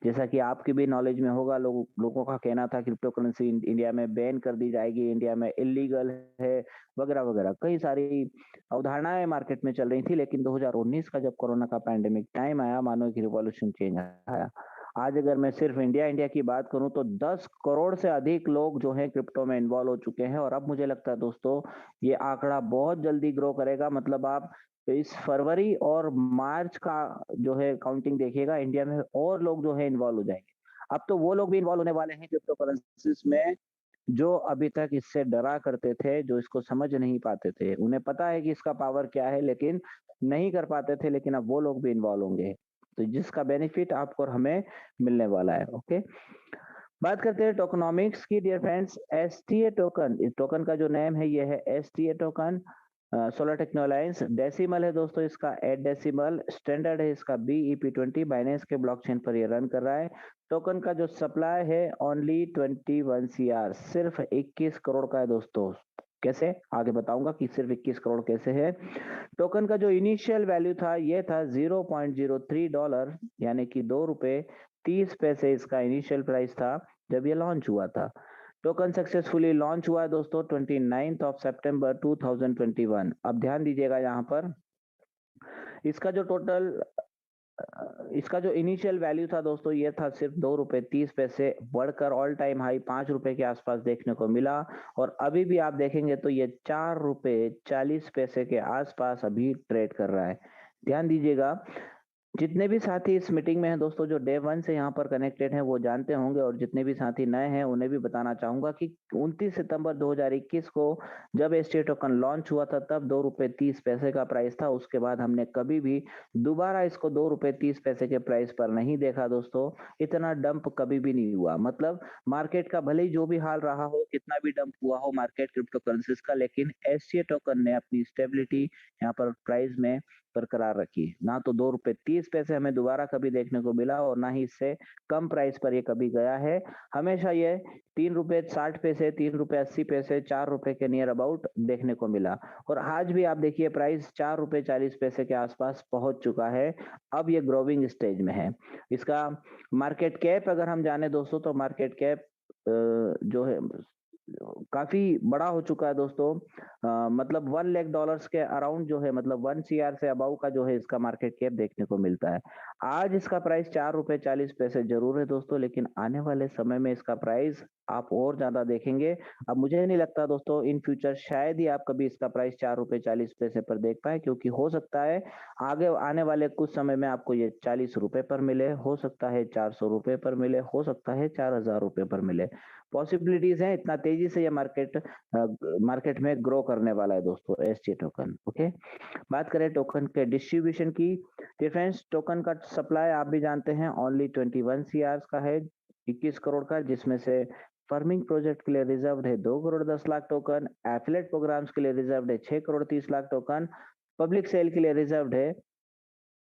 जैसा कि आपकी भी नॉलेज में होगा, लोगों का कहना था क्रिप्टो करेंसी इंडिया में बैन कर दी जाएगी, इंडिया में इलीगल है, वगैरह वगैरह कई सारी अवधारणाएं मार्केट में चल रही थी। लेकिन 2019 का जब कोरोना का पैंडेमिक टाइम आया, मानो एक रिवॉल्यूशन चेंज आया। आज अगर मैं सिर्फ इंडिया इंडिया की बात करूं तो 10 करोड़ से अधिक लोग जो हैं क्रिप्टो में इन्वॉल्व हो चुके हैं, और अब मुझे लगता है दोस्तों ये आंकड़ा बहुत जल्दी ग्रो करेगा। मतलब आप इस फरवरी और मार्च का जो है काउंटिंग देखिएगा, इंडिया में और लोग जो है इन्वॉल्व हो जाएंगे। अब तो वो लोग भी इन्वॉल्व होने वाले हैं क्रिप्टो करेंसीज में जो अभी तक इससे डरा करते थे, जो इसको समझ नहीं पाते थे, उन्हें पता है कि इसका पावर क्या है लेकिन नहीं कर पाते थे, लेकिन अब वो लोग भी इन्वॉल्व होंगे, तो जिसका बेनिफिट आपको और हमें मिलने वाला है। ओके, बात करते हैं टोकनॉमिक्स की डियर फ्रेंड्स। एसटीए टोकन, इस टोकन का जो नेम है ये है एसटीए टोकन। सोलर टेक्नोलाइंस डेसिमल है दोस्तों इसका 8 डेसिमल, स्टैंडर्ड है इसका BEP20, बाइनेंस के ब्लॉकचेन पर ये रन कर रहा है। टोकन का जो सप्लाई है ओनली 21 CR, सिर्फ 21 करोड़ का है दोस्तों। कैसे, आगे बताऊंगा कि सिर्फ 21 करोड़ कैसे है। टोकन का जो इनिशियल वैल्यू था ये था $0.03, यानी कि ₹2.30 इसका इनिशियल प्राइस था जब ये लॉन्च हुआ था। टोकन सक्सेसफुली लॉन्च हुआ है दोस्तों 29 सितंबर 2021। अब ध्यान दीजिएगा यहाँ पर, इसका जो टोटल इसका जो इनिशियल वैल्यू था दोस्तों ये था सिर्फ ₹2.30, बढ़कर ऑल टाइम हाई ₹5 के आसपास देखने को मिला, और अभी भी आप देखेंगे तो ये ₹4.40 के आसपास अभी ट्रेड कर रहा है। ध्यान दीजिएगा, जितने भी साथी इस मीटिंग में हैं दोस्तों, जो डे 1 से यहाँ पर कनेक्टेड हैं वो जानते होंगे, और जितने भी साथी नए हैं उन्हें भी बताना चाहूंगा कि 29 सितंबर 2021 को जब एसटीए टोकन लॉन्च हुआ था तब ₹2.30 का प्राइस था। उसके बाद हमने कभी भी दोबारा इसको ₹2.30 के प्राइस पर नहीं देखा दोस्तों। इतना डंप कभी भी नहीं हुआ, मतलब मार्केट का भले ही जो भी हाल रहा हो, कितना भी डंप हुआ हो मार्केट क्रिप्टो करेंसीज का, लेकिन एसटीए टोकन ने अपनी स्टेबिलिटी यहाँ पर प्राइस में बरकरार रखी। ना तो ₹2.30 हमें दोबारा कभी देखने को मिला, और ना ही इससे कम प्राइस पर ये कभी गया है। हमेशा ये ₹3.60, ₹3.80, ₹4 के नियर अबाउट देखने को मिला, और आज भी आप देखिए प्राइस ₹4.40 के आसपास पहुंच चुका है। अब ये ग्रोविंग स्टेज में है। इसका मार्केट कैप अगर हम जाने दोस्तों, तो मार्केट कैप जो है काफी बड़ा हो चुका है दोस्तों। मतलब $1 लाख के अराउंड जो है, मतलब 1 CR से अबाउ का जो है इसका मार्केट कैप देखने को मिलता है। आज इसका प्राइस ₹4.40 जरूर है दोस्तों, लेकिन आने वाले समय में इसका प्राइस आप और ज्यादा देखेंगे। अब मुझे नहीं लगता दोस्तों इन फ्यूचर शायद ही आप कभी इसका प्राइस ₹4.40 पर देख पाए, क्योंकि हो सकता है आगे आने वाले कुछ समय में आपको ये ₹40 पर मिले, हो सकता है ₹400 पर मिले, हो सकता है ₹4000 पर मिले। पॉसिबिलिटीज हैं, इतना तेजी से ये मार्केट में ग्रो करने वाला है दोस्तों एसटी टोकन। ओके, बात करें टोकन के डिस्ट्रीब्यूशन की, डिफरेंस टोकन का सप्लाई आप भी जानते हैं ओनली 21 CR का है, 21 करोड़ का, जिसमें से फर्मिंग प्रोजेक्ट के लिए रिजर्व है 2 crore 10 lakh token, affiliate programs के लिए रिजर्व है 6 crore 30 lakh token, public sale के लिए रिजर्व है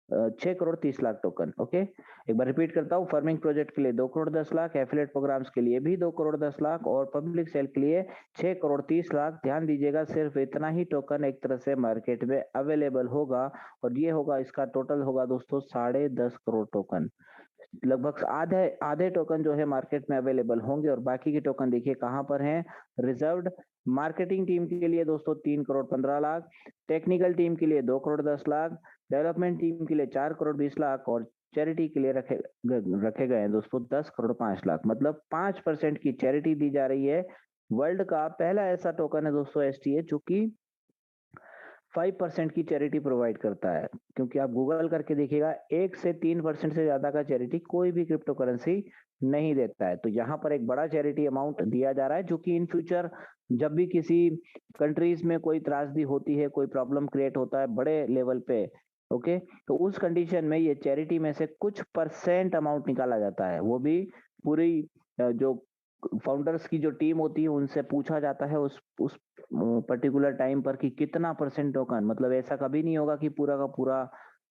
6 करोड़ 30 लाख टोकन। ओके, एक बार रिपीट करता हूँ, फर्मिंग प्रोजेक्ट के लिए 2 करोड़ 10 लाख, एफिलेट प्रोग्राम्स के लिए भी 2 करोड़ 10 लाख, और पब्लिक सेल के लिए 6 करोड़ 30 लाख। ध्यान दीजिएगा, सिर्फ इतना ही टोकन एक तरह से मार्केट में अवेलेबल होगा, और ये होगा, इसका टोटल होगा दोस्तों 10.5 करोड़ टोकन। लगभग आधे आधे टोकन जो है मार्केट में अवेलेबल होंगे, और बाकी के टोकन देखिए कहां पर हैं, रिजर्व्ड मार्केटिंग टीम के लिए दोस्तों 3 करोड़ 15 लाख, टेक्निकल टीम के लिए 2 करोड़ 10 लाख, डेवलपमेंट टीम के लिए 4 करोड़ 20 लाख, और चैरिटी के लिए रखे गए हैं दोस्तों 10 करोड़ 5 लाख। मतलब 5% की चैरिटी दी जा रही है। वर्ल्ड का पहला ऐसा टोकन है दोस्तों एसटीए जो कि 5% की चैरिटी प्रोवाइड करता है, क्योंकि आप गूगल करके देखिएगा 1 से 3% से ज्यादा का चैरिटी कोई भी क्रिप्टो करेंसी नहीं देता है। तो यहाँ पर एक बड़ा चैरिटी अमाउंट दिया जा रहा है, जो कि इन फ्यूचर जब भी किसी कंट्रीज में कोई त्रासदी होती है, कोई प्रॉब्लम क्रिएट होता है बड़े लेवल पे, ओके, तो उस कंडीशन में ये चैरिटी में से कुछ परसेंट अमाउंट निकाला जाता है, वो भी पूरी जो फाउंडर्स की जो टीम होती है उनसे पूछा जाता है उस पर्टिकुलर टाइम पर कि कितना परसेंट टोकन, मतलब ऐसा कभी नहीं होगा कि पूरा का पूरा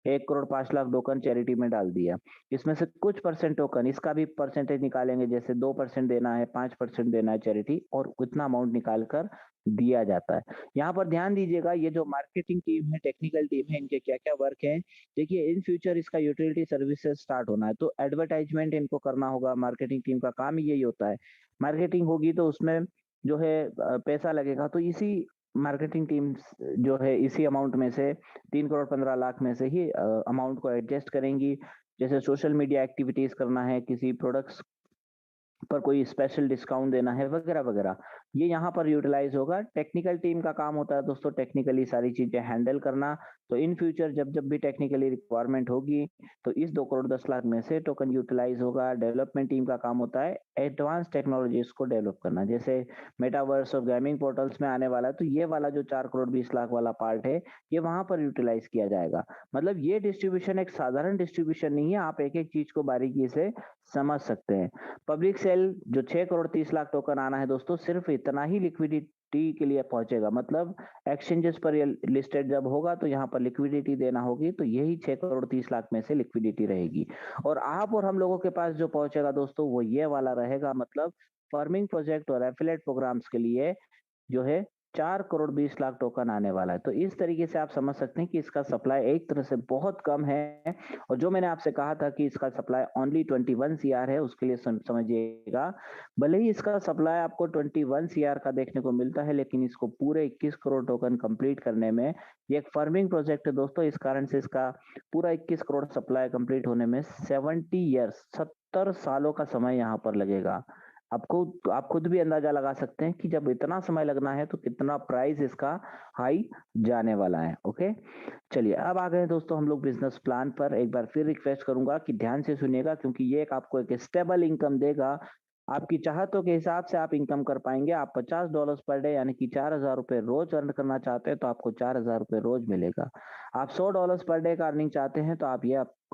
1 करोड़ 5 लाख टोकन चैरिटी में डाल दिया। इसमें से कुछ परसेंट टोकन, इसका भी परसेंटेज निकालेंगे, जैसे 2% देना है, 5% देना है चैरिटी, और उतना अमाउंट निकाल कर दिया जाता है। यहाँ पर ध्यान दीजिएगा, ये जो मार्केटिंग टीम है, टेक्निकल टीम है, इनके क्या क्या वर्क है। देखिए, इन फ्यूचर इसका यूटिलिटी सर्विसेज स्टार्ट होना है, तो एडवर्टाइजमेंट इनको करना होगा। मार्केटिंग टीम का काम ही यही होता है, मार्केटिंग होगी तो उसमें जो है पैसा लगेगा, तो इसी मार्केटिंग टीम जो है इसी अमाउंट में से 3 करोड़ 15 लाख में से ही अमाउंट को एडजस्ट करेंगी। जैसे सोशल मीडिया एक्टिविटीज करना है, किसी प्रोडक्ट्स पर कोई स्पेशल डिस्काउंट देना है, वगैरह वगैरह। ये यहाँ पर यूटिलाइज होगा। टेक्निकल टीम का काम होता है दोस्तों टेक्निकली सारी चीजें हैंडल करना। तो इन फ्यूचर जब जब भी टेक्निकली रिक्वायरमेंट होगी तो इस 2 करोड़ 10 लाख में से टोकन यूटिलाइज होगा। डेवलपमेंट टीम का काम होता है एडवांस टेक्नोलॉजीज को डेवलप करना, जैसे मेटावर्स और गेमिंग पोर्टल्स में आने वाला है, तो ये वाला जो 4 करोड़ 20 लाख वाला पार्ट है ये वहां पर यूटिलाइज किया जाएगा। मतलब ये डिस्ट्रीब्यूशन एक साधारण डिस्ट्रीब्यूशन नहीं है, आप एक एक चीज को बारीकी से समझ सकते हैं। पब्लिक सेल जो 6 करोड़ 30 लाख टोकन आना है दोस्तों, सिर्फ इतना ही लिक्विडिटी के लिए पहुंचेगा। मतलब एक्सचेंजेस पर ये लिस्टेड जब होगा तो यहाँ पर लिक्विडिटी देना होगी, तो यही 6 करोड़ 30 लाख में से लिक्विडिटी रहेगी। और आप और हम लोगों के पास जो पहुंचेगा दोस्तों वो ये वाला रहेगा। मतलब फार्मिंग प्रोजेक्ट और एफिलेट प्रोग्राम्स के लिए जो है 4 करोड़ 20 लाख टोकन आने वाला है। तो इस तरीके से आप समझ सकते हैं कि इसका सप्लाई एक तरह से बहुत कम है। और जो मैंने आपसे कहा था कि इसका सप्लाई ओनली 21 सीआर है, उसके लिए समझिएगा भले ही इसका सप्लाई आपको 21 सीआर का देखने को मिलता है, लेकिन इसको पूरे 21 करोड़ टोकन कंप्लीट करने में ये एक फार्मिंग प्रोजेक्ट है दोस्तों। इस कारण से इसका पूरा 21 करोड़ सप्लाई कंप्लीट होने में 70 ईयर्स 70 सालों का समय यहाँ पर लगेगा। आपको आप खुद भी अंदाजा लगा सकते हैं कि जब इतना समय लगना है तो कितना प्राइस इसका हाई जाने वाला है। ओके, चलिए अब आ गए दोस्तों हम लोग बिजनेस प्लान पर। एक बार फिर रिक्वेस्ट करूंगा कि ध्यान से सुनिएगा, क्योंकि ये एक आपको एक स्टेबल इनकम देगा। आपकी चाहतों के हिसाब से आप इनकम कर पाएंगे। आप $50 पर डे यानी कि 4,000 रुपए रोज अर्न करना चाहते हैं तो आपको 4,000 रुपए रोज मिलेगा। आप $100 पर डे का अर्निंग चाहते हैं तो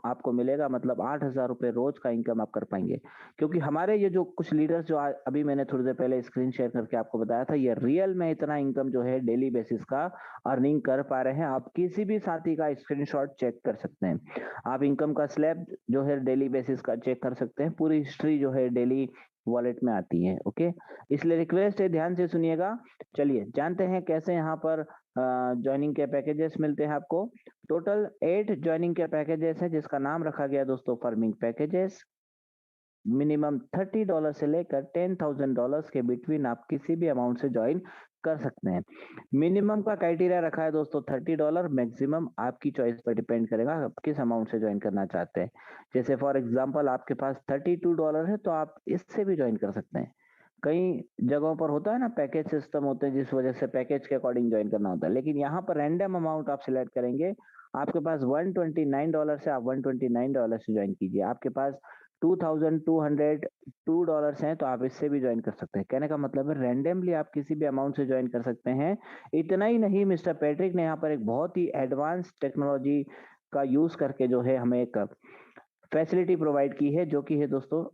आपको मिलेगा, मतलब 8,000 रुपए रोज का इनकम आप कर पाएंगे। क्योंकि हमारे ये जो कुछ लीडर्स जो अभी मैंने थोड़ी देर पहले स्क्रीन शेयर करके आपको बताया था, ये रियल में इतना इनकम जो है डेली बेसिस का अर्निंग कर पा रहे हैं। आप किसी भी साथी का स्क्रीनशॉट चेक कर सकते हैं। आप इनकम का स्लैब जो है डेली बेसिस का चेक कर सकते हैं। पूरी हिस्ट्री जो है डेली वॉलेट में आती है। ओके, इसलिए रिक्वेस्ट है ध्यान से सुनिएगा। चलिए जानते हैं कैसे यहाँ पर ज्वाइनिंग के पैकेजेस मिलते हैं आपको। टोटल 8 ज्वाइनिंग के पैकेजेस हैं, जिसका नाम रखा गया दोस्तों फार्मिंग पैकेजेस। मिनिमम $30 से लेकर $10,000 के बिटवीन आप किसी भी अमाउंट से ज्वाइन कर सकते हैं। मिनिमम का क्राइटेरिया रखा है दोस्तों $30, मैक्सिमम आपकी चॉइस पर डिपेंड करेगा आप किस अमाउंट से ज्वाइन करना चाहते हैं। जैसे फॉर एग्जांपल आपके पास $32 है तो आप इससे भी ज्वाइन कर सकते हैं। कई जगहों पर होता है ना पैकेज सिस्टम होते हैं, जिस वजह से पैकेज के अकॉर्डिंग ज्वाइन करना होता है, लेकिन यहाँ पर रैंडम अमाउंट आप सिलेक्ट करेंगे। आपके पास $129 से आप $129 से ज्वाइन कीजिए। आपके पास $2,202 हैं तो आप इससे भी ज्वाइन कर सकते हैं। कहने का मतलब है रैंडमली आप किसी भी अमाउंट से ज्वाइन कर सकते हैं। इतना ही नहीं, मिस्टर पैट्रिक ने यहाँ पर एक बहुत ही एडवांस टेक्नोलॉजी का यूज करके जो है हमें एक फैसिलिटी प्रोवाइड की है, जो कि है दोस्तों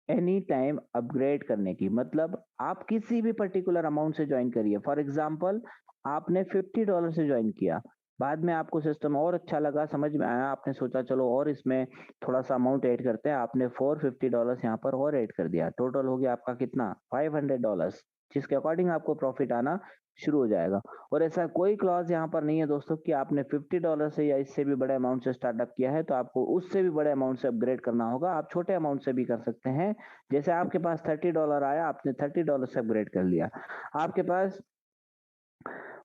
एनी टाइम अपग्रेड करने की। मतलब आप किसी भी पर्टिकुलर अमाउंट से ज्वाइन करिए। फॉर एग्जांपल आपने $50 से ज्वाइन किया, बाद में आपको सिस्टम और अच्छा लगा, समझ में आया, आपने सोचा चलो और इसमें थोड़ा सा अमाउंट ऐड करते हैं, आपने $450 यहाँ पर और ऐड कर दिया। टोटल हो गया आपका कितना $500, जिसके अकॉर्डिंग आपको प्रॉफिट आना शुरू हो जाएगा। और ऐसा कोई क्लॉज यहाँ पर नहीं है दोस्तों कि आपने $50 से या इससे भी बड़े अमाउंट से स्टार्टअप किया है तो आपको उससे भी बड़े अमाउंट से अपग्रेड करना होगा। आप छोटे अमाउंट से भी कर सकते हैं। जैसे आपके पास $30 आया, आपने $30 से अपग्रेड कर लिया। आपके पास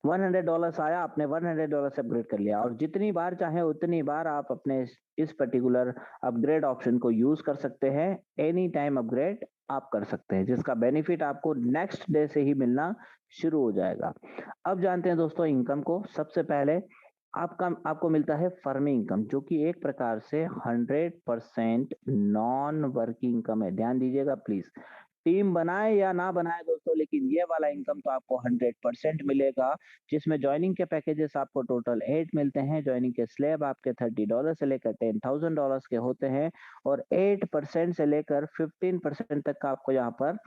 $100 आया, आपने $100 से अपग्रेड कर लिया। और जितनी बार चाहे उतनी बार आप अपने इस पर्टिकुलर अपग्रेड ऑप्शन को यूज कर सकते हैं। एनी टाइम अपग्रेड आप कर सकते हैं, जिसका बेनिफिट आपको नेक्स्ट डे से ही मिलना शुरू हो जाएगा। अब जानते हैं दोस्तों इनकम को। सबसे पहले आपको मिलता है फर्मी इनकम, जो कि एक प्रकार से 100% नॉन वर्किंग इनकम है। ध्यान दीजिएगा प्लीज, टीम बनाए या ना बनाए दोस्तों, लेकिन ये वाला इनकम तो आपको 100% मिलेगा। जिसमें ज्वाइनिंग के पैकेजेस आपको टोटल 8 मिलते हैं। ज्वाइनिंग के स्लैब आपके $30 से लेकर $10,000 के होते हैं। और 8% से लेकर 15% तक का आपको यहाँ पर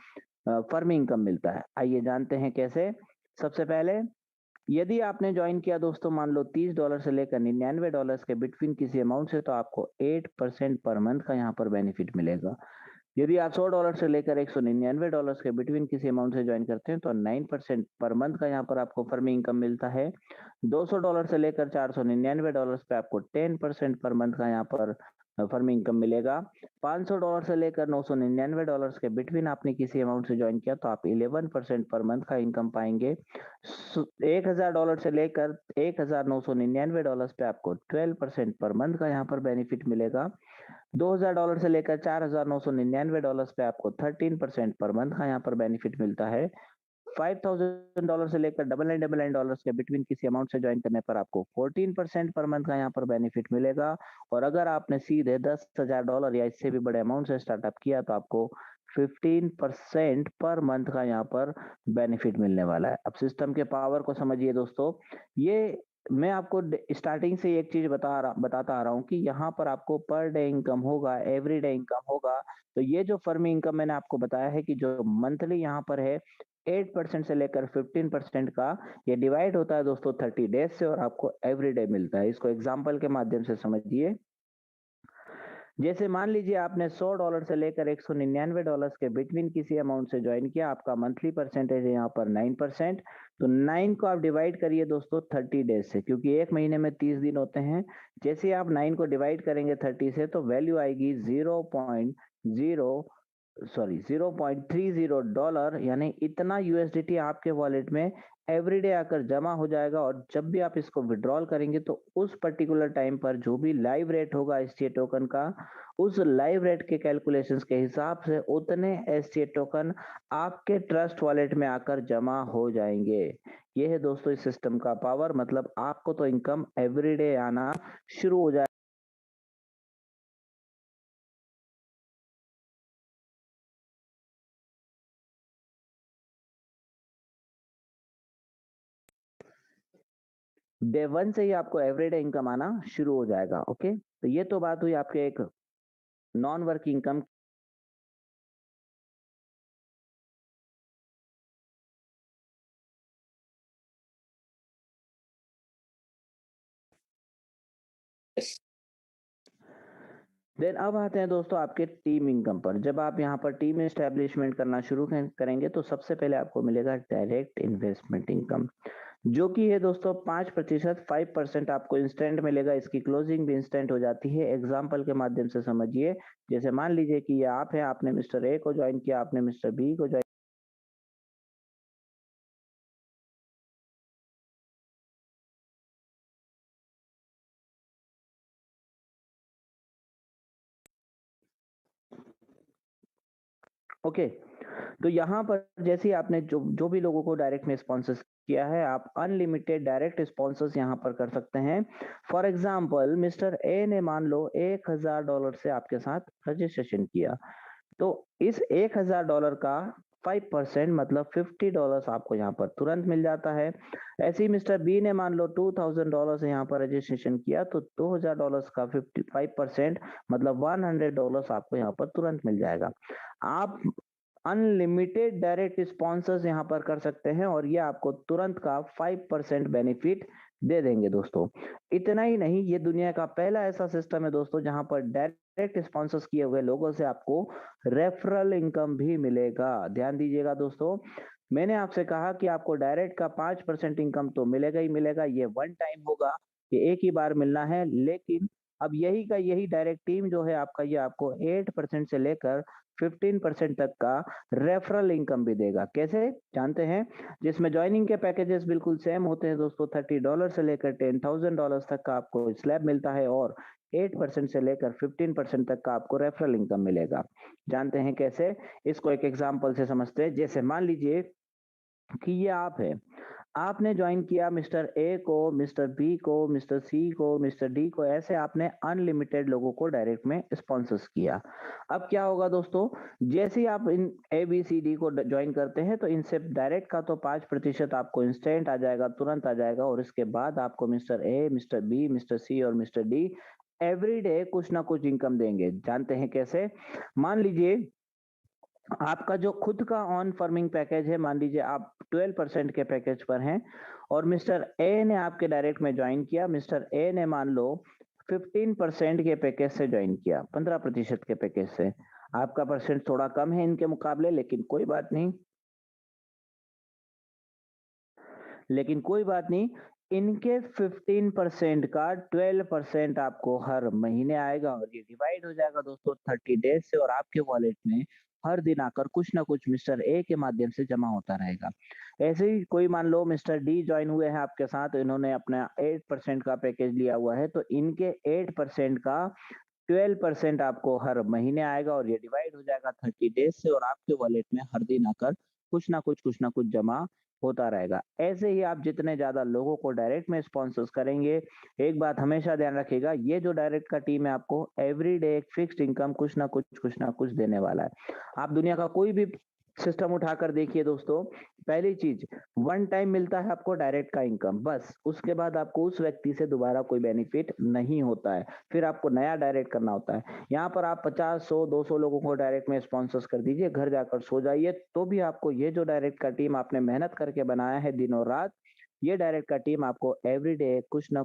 फर्मी इनकम मिलता है। आइए जानते हैं कैसे। सबसे पहले यदि आपने ज्वाइन किया दोस्तों मान लो $30 से लेकर $99 के बिटवीन किसी अमाउंट से, तो आपको 8% पर मंथ का यहाँ पर बेनिफिट मिलेगा। यदि आप $100 से लेकर $199 के बिटवीन किसी अमाउंट से ज्वाइन करते हैं तो 9% पर मंथ का यहाँ पर आपको फर्मी इनकम मिलता है। $200 से लेकर $499 पे आपको 10% पर मंथ का यहाँ पर फर्मी इनकम मिलेगा। $500 से लेकर $999 के बिटवीन आपने किसी अमाउंट से ज्वाइन किया तो आप 11% पर मंथ का इनकम पाएंगे। $1,000 से लेकर $1,999 पे आपको 12% पर मंथ का यहाँ पर बेनिफिट मिलेगा। $2,000 से लेकर $4,999 पे आपको 13% पर मंथ का यहाँ पर बेनिफिट मिलता है। $5,000 से लेकर $999 के बिटवीन किसी अमाउंट से ज्वाइन करने पर आपको 14% पर मंथ का यहाँ पर बेनिफिट मिलेगा। और अगर आपने सीधे $10,000 या इससे भी बड़े अमाउंट से स्टार्टअप किया तो आपको 15% पर मंथ का यहाँ पर बेनिफिट मिलने वाला है। अब सिस्टम के पावर को समझिए दोस्तों, ये मैं आपको स्टार्टिंग से एक चीज बताता आ रहा हूँ कि यहाँ पर आपको पर डे इनकम होगा, एवरी डे इनकम होगा। तो ये जो फर्मी इनकम मैंने आपको बताया है कि जो मंथली यहाँ पर है 8% से लेकर 15% का, ये डिवाइड होता है दोस्तों 30 डेज से और आपको एवरी डे मिलता है। इसको एग्जाम्पल के माध्यम से समझिए। जैसे मान लीजिए आपने $100 से लेकर $199 के बिटवीन किसी अमाउंट से ज्वाइन किया, आपका मंथली परसेंटेज है यहाँ पर 9%। तो 9 को आप डिवाइड करिए दोस्तों 30 डेज से, क्योंकि एक महीने में 30 दिन होते हैं। जैसे आप 9 को डिवाइड करेंगे 30 से तो वैल्यू आएगी 0.30 यानी इतना यूएसडीटी आपके वॉलेट में एवरीडे आकर जमा हो जाएगा। और जब भी आप इसको विड्रॉल करेंगे तो उस पर्टिकुलर टाइम पर जो भी लाइव रेट होगा एसटीए टोकन का, उस लाइव रेट के कैलकुलेशंस के हिसाब से उतने एसटीए टोकन आपके ट्रस्ट वॉलेट में आकर जमा हो जाएंगे। ये है दोस्तों इस सिस्टम का पावर, मतलब आपको तो इनकम एवरीडे आना शुरू हो जाए। डे 1 से ही आपको एवरीडे इनकम आना शुरू हो जाएगा। ओके, तो ये तो बात हुई आपके एक नॉन वर्क इनकम। देन अब आते हैं दोस्तों आपके टीम इनकम पर। जब आप यहाँ पर टीम एस्टेब्लिशमेंट करना शुरू करेंगे तो सबसे पहले आपको मिलेगा डायरेक्ट इन्वेस्टमेंट इनकम, जो कि है दोस्तों 5%। 5% आपको इंस्टेंट मिलेगा, इसकी क्लोजिंग भी इंस्टेंट हो जाती है। एग्जाम्पल के माध्यम से समझिए। जैसे मान लीजिए कि ये आप है, आपने मिस्टर ए को ज्वाइन किया, आपने मिस्टर बी को ज्वाइन। ओके, तो यहाँ पर जैसे ही आपने जो जो भी लोगों को डायरेक्ट में स्पॉन्सर किया है, आप अनलिमिटेड डायरेक्ट स्पॉन्सर्स यहाँ पर कर सकते हैं। फॉर एग्जाम्पल मिस्टर ए ने मान लो $1,000 से आपके साथ रजिस्ट्रेशन किया, तो इस $1,000 का 5% मतलब $50 आपको यहाँ पर तुरंत मिल जाता है। ऐसे ही मिस्टर बी ने मान लो $2,000 से यहाँ पर रजिस्ट्रेशन किया, तो $2,000 का 55% मतलब $100 आपको यहाँ पर तुरंत मिल जाएगा। आप अनलिमिटेड डायरेक्ट स्पॉन्सर्स यहाँ पर कर सकते हैं और ये आपको तुरंत का 5% बेनिफिट दे देंगे दोस्तों। इतना ही नहीं, ये दुनिया का पहला ऐसा सिस्टम है दोस्तों जहां पर डायरेक्ट स्पॉन्सर्स किए हुए लोगों से आपको रेफरल इनकम भी मिलेगा। ध्यान दीजिएगा दोस्तों, मैंने आपसे कहा कि आपको डायरेक्ट का 5% इनकम तो मिलेगा ही मिलेगा, ये वन टाइम होगा, ये एक ही बार मिलना है। लेकिन अब यही का यही डायरेक्ट टीम जो है आपका, ये आपको 8% से लेकर 15% तक का रेफरल इनकम भी देगा। कैसे जानते हैं? जिसमें ज्वाइनिंग के पैकेजेस बिल्कुल सेम होते हैं दोस्तों। $30 से लेकर $10,000 तक का आपको स्लैब मिलता है और 8% से लेकर 15% तक का आपको रेफरल इनकम मिलेगा। जानते हैं कैसे? इसको एक एग्जांपल से समझते हैं। जैसे मान लीजिए कि ये आप है, आपने ज्वाइन किया मिस्टर ए को, मिस्टर बी को, मिस्टर सी को, मिस्टर डी को, ऐसे आपने अनलिमिटेड लोगों को डायरेक्ट में स्पॉन्सर्स किया। अब क्या होगा दोस्तों, जैसे ही आप इन ए बी सी डी को ज्वाइन करते हैं तो इनसे डायरेक्ट का तो 5% आपको इंस्टेंट आ जाएगा, तुरंत आ जाएगा। और इसके बाद आपको mister A, mister B, mister C और मिस्टर डी एवरी डे कुछ ना कुछ इनकम देंगे। जानते हैं कैसे? मान लीजिए आपका जो खुद का ऑन फर्मिंग पैकेज है, मान लीजिए आप 12% के पैकेज पर हैं और मिस्टर ए ने आपके डायरेक्ट में ज्वाइन किया। मिस्टर ए ने मान लो 15% के पैकेज से ज्वाइन किया, 15% के पैकेज से। आपका परसेंट थोड़ा कम है इनके मुकाबले, लेकिन कोई बात नहीं, लेकिन कोई बात नहीं। इनके 15% का 12% आपको हर महीने आएगा और ये डिवाइड हो जाएगा दोस्तों 30 डेज से और आपके वॉलेट में हर दिन आकर कुछ ना कुछ मिस्टर ए के माध्यम से जमा होता रहेगा। ऐसे ही कोई मान लो मिस्टर डी ज्वाइन हुए हैं आपके साथ, तो इन्होंने अपना 8% का पैकेज लिया हुआ है, तो इनके 8% का 12% आपको हर महीने आएगा और ये डिवाइड हो जाएगा 30 डेज से और आपके वॉलेट में हर दिन आकर कुछ ना कुछ जमा होता रहेगा। ऐसे ही आप जितने ज़्यादा लोगों को डायरेक्ट में स्पॉन्सर्स करेंगे, एक बात हमेशा ध्यान रखिएगा, ये जो डायरेक्ट का टीम है आपको एवरीडे एक फिक्स्ड इनकम कुछ ना कुछ देने वाला है। आप दुनिया का कोई भी सिस्टम उठाकर देखिए दोस्तों, पहली चीज़ वन टाइम मिलता है आपको डायरेक्ट का इनकम बस, उसके बाद आपको उस व्यक्ति से दोबारा कोई बेनिफिट नहीं होता है, फिर आपको नया डायरेक्ट करना होता है। यहाँ पर आप 50, 100, 200 लोगों को डायरेक्ट में स्पॉन्सर्स कर दीजिए, घर जाकर सो जाइए, तो भी आपको ये जो डायरेक्ट का टीम आपने मेहनत करके बनाया है दिन और रात, ये डायरेक्ट का टीम आपको एवरीडे कुछ ना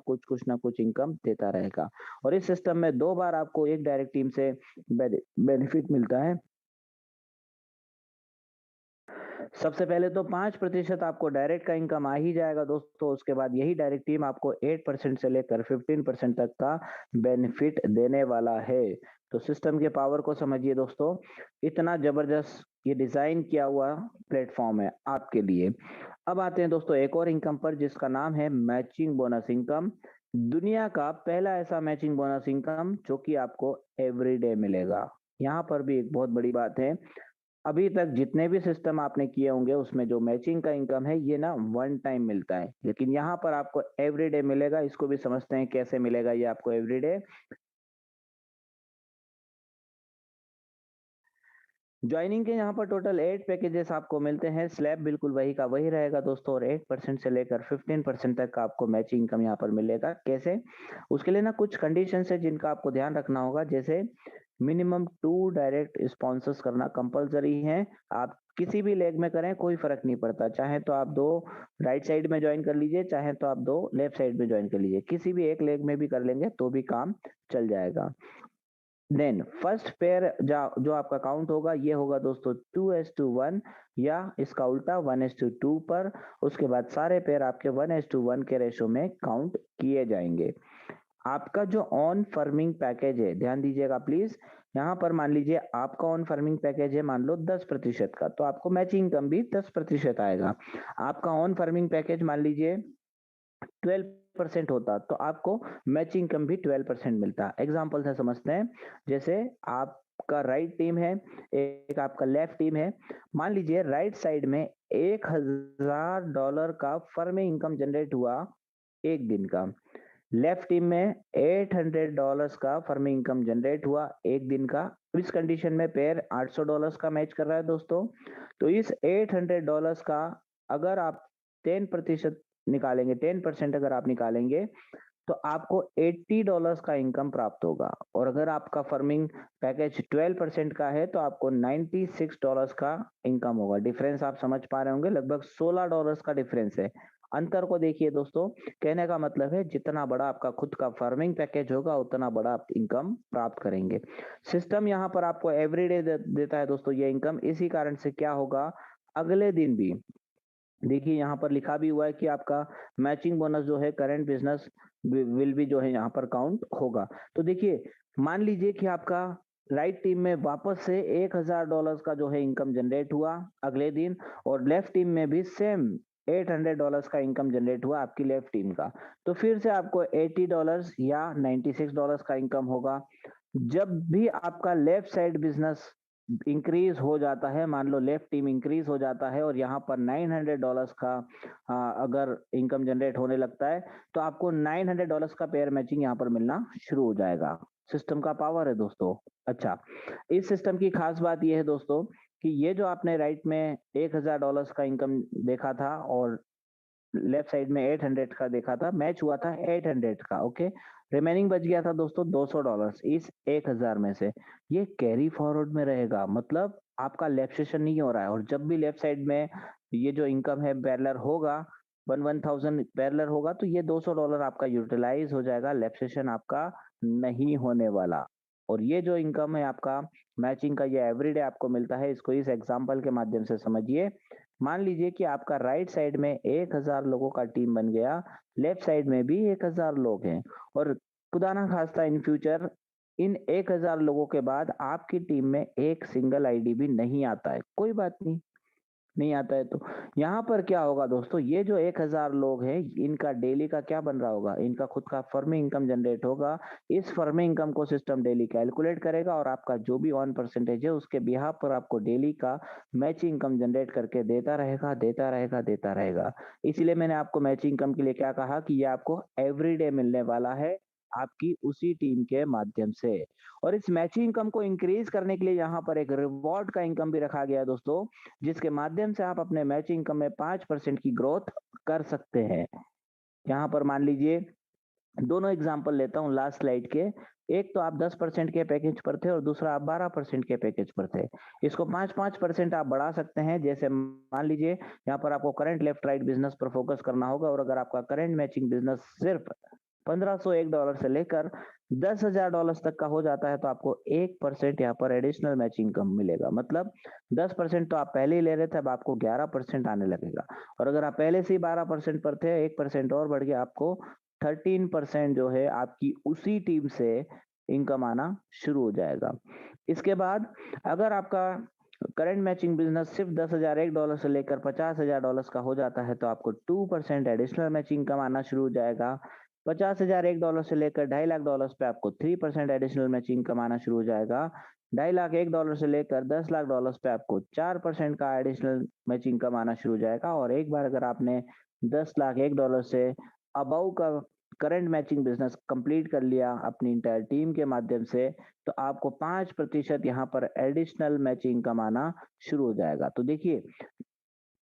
कुछ इनकम देता रहेगा। और इस सिस्टम में 2 बार आपको एक डायरेक्ट टीम से बेनिफिट मिलता है। सबसे पहले तो 5% आपको डायरेक्ट का इनकम आ ही जाएगा दोस्तों, उसके बाद यही डायरेक्ट टीम आपको 8% से लेकर 15% तक का बेनिफिट देने वाला है। तो सिस्टम के पावर को समझिए दोस्तों, इतना जबरदस्त ये डिजाइन किया हुआ प्लेटफॉर्म है आपके लिए। अब आते हैं दोस्तों एक और इनकम पर जिसका नाम है मैचिंग बोनस इनकम। दुनिया का पहला ऐसा मैचिंग बोनस इनकम जो कि आपको एवरीडे मिलेगा। यहाँ पर भी एक बहुत बड़ी बात है, अभी तक जितने भी सिस्टम आपने किए होंगे उसमें जो मैचिंग का इनकम है ये ना वन टाइम मिलता है, लेकिन यहाँ पर आपको एवरीडे मिलेगा। इसको भी समझते हैं कैसे मिलेगा ये आपको एवरीडे। ज्वाइनिंग के यहाँ पर टोटल 8 पैकेजेस आपको मिलते हैं, स्लैब बिल्कुल वही का वही रहेगा दोस्तों, और 8% से लेकर 15% तक का आपको मैचिंग इनकम यहाँ पर मिलेगा। कैसे? उसके लिए ना कुछ कंडीशंस है जिनका आपको ध्यान रखना होगा, जैसे मिनिमम 2 डायरेक्ट स्पॉन्सर्स करना कंपलसरी है। आप किसी भी लेग में करें कोई फर्क नहीं पड़ता, चाहे तो आप 2 राइट साइड में ज्वाइन कर लीजिए, चाहे तो आप 2 लेफ्ट साइड में ज्वाइन कर लीजिए, किसी भी एक लेग में भी कर लेंगे तो भी काम चल जाएगा। देन फर्स्ट पेयर जो आपका काउंट होगा ये होगा दोस्तों 2:1 या इसका उल्टा 1:2 पर। उसके बाद सारे पेयर आपके 1:1 के रेशो में काउंट किए जाएंगे। आपका जो ऑन फर्मिंग पैकेज है, ध्यान दीजिएगा प्लीज, यहाँ पर मान लीजिए आपका ऑन फर्मिंग पैकेज है मान लो 10% का, तो आपको मैचिंग इनकम भी 10% आएगा। आपका ऑन फर्मिंग पैकेज मान लीजिए 12% होता तो आपको मैचिंग इनकम भी 12% मिलता। एग्जाम्पल से समझते हैं, जैसे आपका राइट टीम है, एक आपका लेफ्ट टीम है। मान लीजिए राइट साइड में $1000 का फर्मिंग इनकम जनरेट हुआ एक दिन का, लेफ्ट टीम में $800 का फर्मिंग इनकम जनरेट हुआ एक दिन का। इस कंडीशन में पेयर $800 का मैच कर रहा है दोस्तों। तो इस $800 का अगर आप 10% निकालेंगे, 10% अगर आप निकालेंगे तो आपको $80 का इनकम प्राप्त होगा। और अगर आपका फर्मिंग पैकेज 12% का है तो आपको $96 का इनकम होगा। डिफरेंस आप समझ पा रहे होंगे, लगभग $16 का डिफरेंस है। अंतर को देखिए दोस्तों, कहने का मतलब है जितना बड़ा आपका खुद का फार्मिंग पैकेज होगा उतना बड़ा आप इनकम प्राप्त करेंगे। सिस्टम यहाँ पर आपको एवरीडे देता है दोस्तों ये इनकम, इसी कारण से क्या होगा, अगले दिन भी देखिए यहाँ पर लिखा भी हुआ है कि आपका मैचिंग बोनस जो है करंट बिजनेस विल भी जो है यहाँ पर काउंट होगा। तो देखिए मान लीजिए कि आपका राइट टीम में वापस से $1000 का जो है इनकम जनरेट हुआ अगले दिन, और लेफ्ट टीम में भी सेम $800 का इनकम जनरेट हुआ आपकी लेफ्ट टीम का, तो फिर से आपको $80 या $96 का इनकम होगा। जब भी आपका लेफ्ट साइड बिजनेस इंक्रीज हो जाता है, मान लो लेफ्ट टीम इंक्रीज हो जाता है और यहाँ पर $900 का अगर इनकम जनरेट होने लगता है तो आपको $900 का पेयर मैचिंग यहाँ पर मिलना शुरू हो जाएगा। सिस्टम का पावर है दोस्तों। अच्छा, इस सिस्टम की खास बात यह है दोस्तों कि ये जो आपने राइट में $1000 का इनकम देखा था और लेफ्ट साइड में 800 का देखा था, मैच हुआ था 800 का, ओके। रिमेनिंग बच गया था दोस्तों $200 इस 1000 में से। ये कैरी फॉरवर्ड में रहेगा, मतलब आपका लेफ्ट सेशन नहीं हो रहा है, और जब भी लेफ्ट साइड में ये जो इनकम है पैरेलल होगा, 1000 पैरेलल होगा, तो ये $200 आपका यूटिलाइज हो जाएगा, लेफ्ट सेशन आपका नहीं होने वाला। और ये जो इनकम है आपका मैचिंग का, ये एवरीडे आपको मिलता है। इसको इस एग्जांपल के माध्यम से समझिए। मान लीजिए कि आपका राइट साइड में 1000 लोगों का टीम बन गया, लेफ्ट साइड में भी 1000 लोग हैं, और खुदा ना खास्ता इन फ्यूचर इन 1000 लोगों के बाद आपकी टीम में एक सिंगल आईडी भी नहीं आता है, कोई बात नहीं, नहीं आता है तो यहाँ पर क्या होगा दोस्तों, ये जो 1000 लोग हैं इनका डेली का क्या बन रहा होगा, इनका खुद का फर्म इनकम जनरेट होगा। इस फर्म इनकम को सिस्टम डेली कैलकुलेट करेगा और आपका जो भी ऑन परसेंटेज है उसके बिहाफ पर आपको डेली का मैचिंग इनकम जनरेट करके देता रहेगा देता रहेगा देता रहेगा। इसीलिए मैंने आपको मैचिंग इनकम के लिए क्या कहा कि ये आपको एवरीडे मिलने वाला है आपकी उसी टीम के माध्यम से। और इस मैचिंग इनकम को इंक्रीज करने के लिए यहाँ पर एक रिवॉर्ड का इनकम भी रखा गया है दोस्तों, जिसके माध्यम से आप अपने मैचिंग इनकम में 5% की ग्रोथ कर सकते हैं। यहाँ पर मान लीजिए दोनों एग्जांपल लेता हूँ लास्ट स्लाइड के। एक तो आप 10% के पैकेज पर थे और दूसरा आप 12% के पैकेज पर थे। इसको 5-5% आप बढ़ा सकते हैं। जैसे मान लीजिए यहाँ पर आपको करंट लेफ्ट राइट बिजनेस पर फोकस करना होगा और अगर आपका करंट मैचिंग बिजनेस सिर्फ $1501 से लेकर $10,000 तक का हो जाता है तो आपको 1% यहाँ पर एडिशनल मैचिंग कम मिलेगा। मतलब 10% तो आप पहले ही ले रहे थे, अब आपको 11% आने लगेगा। और अगर आप पहले से ही 12% पर थे, 1% और बढ़ गया, आपको 13% जो है आपकी उसी टीम से इनकम आना शुरू हो जाएगा। इसके बाद अगर आपका करंट मैचिंग बिजनेस सिर्फ $10,001 से लेकर $50,000 का हो जाता है तो आपको 2% एडिशनल मैचिंग कम आना शुरू हो जाएगा। $50,001 से लेकर $2.5 लाख पे आपको 3% एडिशनल मैचिंग कमाना शुरू हो जाएगा। $2.5 लाख से लेकर $10 लाख पे आपको 4% का एडिशनल मैचिंग कमाना शुरू हो जाएगा। और एक बार अगर आपने $10 लाख से अबव का करंट मैचिंग बिजनेस कंप्लीट कर लिया अपनी इंटायर टीम के माध्यम से, तो आपको 5% यहाँ पर एडिशनल मैचिंग कमाना शुरू हो जाएगा। तो देखिए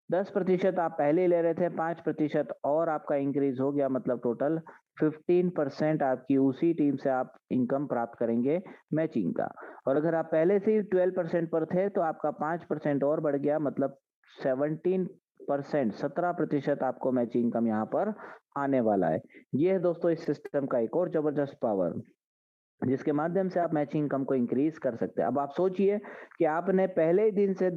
10% आप पहले ही ले रहे थे, 5% और आपका इंक्रीज हो गया, मतलब टोटल 15% आपकी उसी टीम से आप इनकम प्राप्त करेंगे मैचिंग का। और अगर आप पहले से ही 12% पर थे तो आपका 5% और बढ़ गया, मतलब 17% आपको मैचिंग इनकम यहाँ पर आने वाला है। ये है दोस्तों इस सिस्टम का एक और जबरदस्त पावर, जिसके माध्यम से आप मैचिंग इनकम को इंक्रीज कर सकते हैं। अब आप सोचिए कि आपने पहले ही दिन से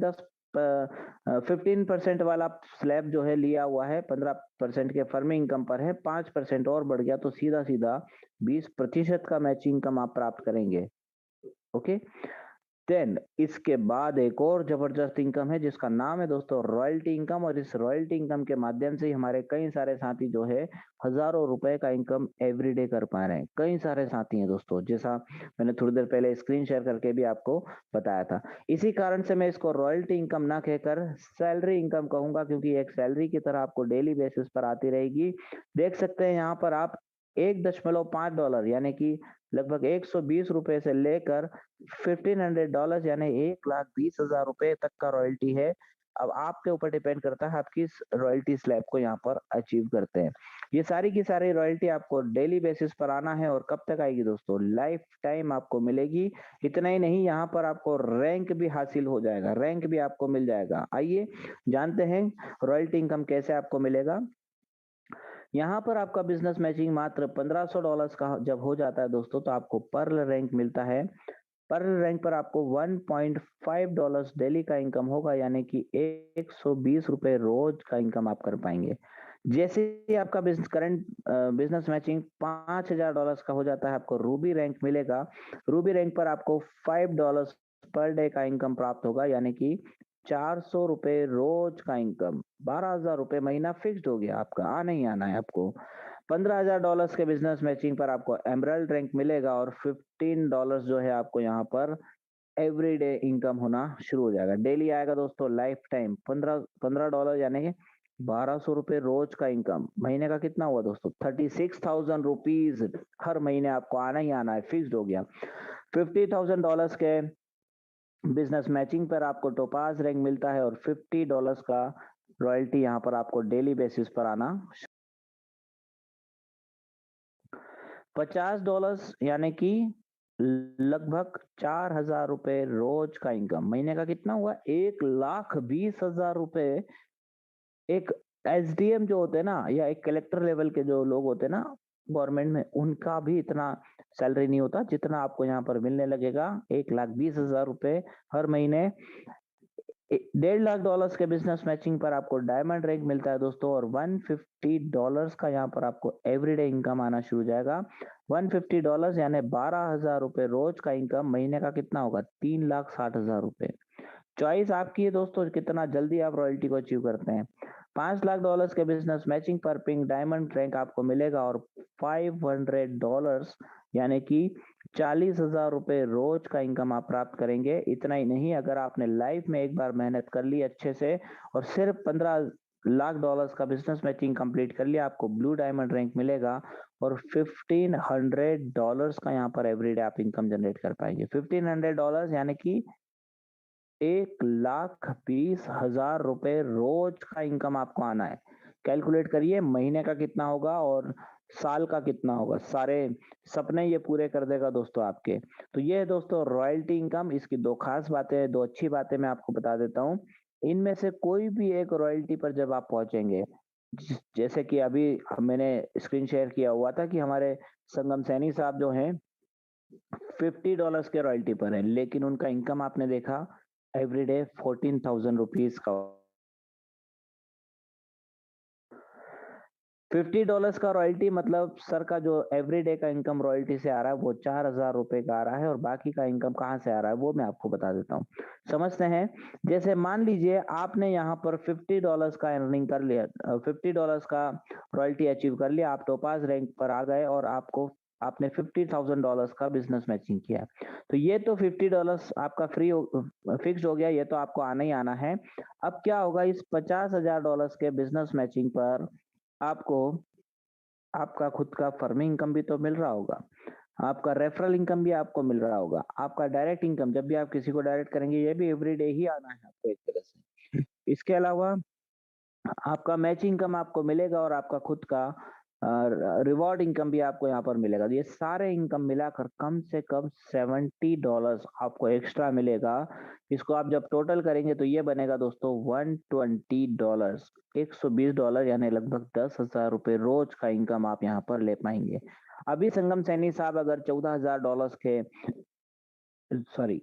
15% वाला स्लैब जो है लिया हुआ है, 15% के फर्मिंग इनकम पर है, 5% और बढ़ गया तो सीधा सीधा 20% का मैचिंग इनकम आप प्राप्त करेंगे। ओके, देन इसके बाद एक और जबरदस्त इनकम है जिसका नाम है दोस्तों रॉयल्टी इनकम। और इस रॉयल्टी इनकम के माध्यम से हमारे कई सारे साथी जो है हजारों रुपए का इनकम एवरीडे कर पा रहे हैं। कई सारे साथी हैं दोस्तों, जैसा मैंने थोड़ी देर पहले स्क्रीन शेयर करके भी आपको बताया था। इसी कारण से मैं इसको रॉयल्टी इनकम ना कहकर सैलरी इनकम कहूंगा, क्योंकि एक सैलरी की तरह आपको डेली बेसिस पर आती रहेगी। देख सकते हैं यहाँ पर आप $1.5 यानी कि लगभग ₹120 से लेकर $1,500 यानी ₹1,20,000 तक का रॉयल्टी है। अब आपके ऊपर डिपेंड करता है आप किस रॉयल्टी स्लैब को यहाँ पर अचीव करते हैं। ये सारी की सारी रॉयल्टी आपको डेली बेसिस पर आना है और कब तक आएगी दोस्तों, लाइफ टाइम आपको मिलेगी। इतना ही नहीं, यहाँ पर आपको रैंक भी हासिल हो जाएगा, रैंक भी आपको मिल जाएगा। आइए जानते हैं रॉयल्टी इनकम कैसे आपको मिलेगा। यहाँ पर आपका बिजनेस मैचिंग मात्र $1,500 का जब हो जाता है दोस्तों, तो आपको पर्ल रैंक मिलता है। पर्ल रैंक पर आपको $1.5 डेली का इनकम होगा, यानी कि ₹120 रोज का इनकम आप कर पाएंगे। जैसे ही आपका बिजनेस करंट बिजनेस मैचिंग $5,000 का हो जाता है, आपको रूबी रैंक मिलेगा। रूबी रैंक पर आपको $5 पर डे का इनकम प्राप्त होगा, यानी कि ₹400 रोज का इनकम। ₹12,000 महीना फिक्स्ड हो गया आपका, आना ही आना है आपको। $15,000 के बिजनेस मैचिंग पर आपको एमरल्ड रैंक मिलेगा और $15 जो है आपको यहाँ पर एवरीडे इनकम होना शुरू हो जाएगा। डेली आएगा दोस्तों, लाइफ टाइम $15 यानी कि ₹1,200 रोज का इनकम। महीने का कितना हुआ दोस्तों, ₹36,000 हर महीने आपको आना ही आना है, फिक्स्ड हो गया। $50,000 के बिजनेस मैचिंग पर आपको टोपाज रैंक मिलता है और $50 का रॉयल्टी यहाँ पर आपको डेली बेसिस पर आना। $50 यानी कि लगभग ₹4,000 रोज का इनकम। महीने का कितना हुआ, ₹1,20,000। एक एसडीएम जो होते हैं ना, या एक कलेक्टर लेवल के जो लोग होते हैं ना गवर्नमेंट में, उनका भी इतना सैलरी नहीं होता जितना आपको यहाँ पर मिलने लगेगा। ₹1,20,000 हर महीने। $1.5 लाख के बिजनेस मैचिंग पर आपको डायमंड रैंक मिलता है दोस्तों, और $150 का यहाँ पर आपको एवरीडे इनकम आना शुरू हो जाएगा। $150 यानी ₹12,000 रोज का इनकम। महीने का कितना होगा, ₹3,60,000। चॉइस आपकी है दोस्तों, कितना जल्दी आप रॉयल्टी को अचीव करते हैं। $5 लाख के बिजनेस मैचिंग पर पिंक डायमंड रैंक आपको मिलेगा और $500 यानी कि 40,000 रुपए रोज का इनकम आप प्राप्त करेंगे। इतना ही नहीं, अगर आपने लाइफ में एक बार मेहनत कर ली अच्छे से और सिर्फ $15 लाख का बिजनेस मैचिंग कंप्लीट कर लिया, आपको ब्लू डायमंड रैंक मिलेगा और $1,500 का यहाँ पर एवरीडे आप इनकम जनरेट कर पाएंगे। $1,500 यानी कि 1,20,000 रुपए रोज का इनकम आपको आना है। कैलकुलेट करिए महीने का कितना होगा और साल का कितना होगा, सारे सपने ये पूरे कर देगा दोस्तों आपके। तो ये है दोस्तों रॉयल्टी इनकम। इसकी दो खास बातें, दो अच्छी बातें मैं आपको बता देता हूँ। इनमें से कोई भी एक रॉयल्टी पर जब आप पहुंचेंगे, जैसे कि अभी मैंने स्क्रीन शेयर किया हुआ था कि हमारे संगम सैनी साहब जो हैं $50 के रॉयल्टी पर है, लेकिन उनका इनकम आपने देखा एवरीडे 14,000 रुपीज का। $50 का रॉयल्टी मतलब सर का जो एवरीडे का इनकम रॉयल्टी से आ रहा है वो 4,000 रुपए का आ रहा है, और बाकी का इनकम कहाँ से आ रहा है वो मैं आपको बता देता हूँ। समझते हैं। जैसे मान लीजिए आपने यहाँ पर $50 का अर्निंग कर लिया, $50 का रॉयल्टी अचीव कर लिया, आप टोपाज रैंक पर आ गए और आपने $50,000 का बिजनेस मैचिंग किया। तो ये तो $50 आपका फिक्स्ड हो गया, ये तो आपको आना ही आना है। अब क्या होगा, इस $50,000 के बिजनेस मैचिंग पर आपको आपका खुद का फर्मिंग इनकम भी तो मिल रहा होगा, आपका रेफरल इनकम भी आपको मिल रहा होगा, आपका डायरेक्ट इनकम जब भी आप किसी को डायरेक्ट करेंगे ये भी एवरीडे ही आना है आपको एक तरह से। इसके अलावा आपका मैच इनकम आपको मिलेगा और आपका खुद का रिवॉर्ड इनकम भी आपको यहाँ पर मिलेगा। तो ये सारे इनकम मिलाकर कम से कम $70 आपको एक्स्ट्रा मिलेगा। इसको आप जब टोटल करेंगे तो ये बनेगा दोस्तों $120, $120 यानी लगभग 10,000 रुपए रोज का इनकम आप यहाँ पर ले पाएंगे। अभी संगम सैनी साहब अगर $14,000 के, सॉरी,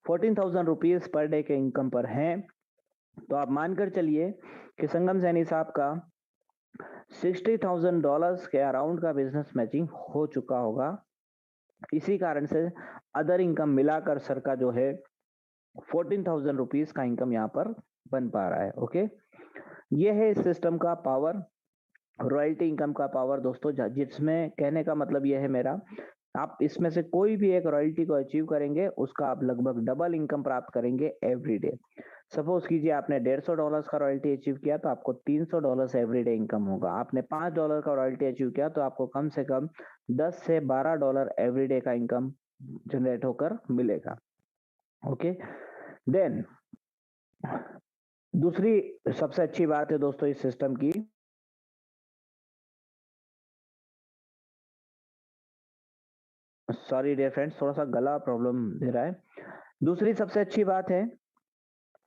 ₹14,000 पर डे के इनकम पर हैं, तो आप मानकर चलिए कि संगम सैनी साहब का $60,000 के अराउंड का बिजनेस मैचिंग हो चुका होगा। इसी कारण से अदर इनकम मिलाकर सर का जो है ₹14,000 का इनकम यहाँ पर बन पा रहा है। ओके, ये है इस सिस्टम का पावर, रॉयल्टी इनकम का पावर दोस्तों, जिसमें कहने का मतलब ये है मेरा, आप इसमें से कोई भी एक रॉयल्टी को अचीव करेंगे उसका आप लगभग डबल इनकम प्राप्त करेंगे एवरी डे। सपोज कीजिए आपने $150 का रॉयल्टी अचीव किया तो आपको $300 एवरीडे इनकम होगा। आपने $5 का रॉयल्टी अचीव किया तो आपको कम से कम $10 से $12 एवरीडे का इनकम जनरेट होकर मिलेगा। ओके, देन दूसरी सबसे अच्छी बात है दोस्तों इस सिस्टम की, सॉरी डियर फ्रेंड्स थोड़ा सा गला प्रॉब्लम दे रहा है। दूसरी सबसे अच्छी बात है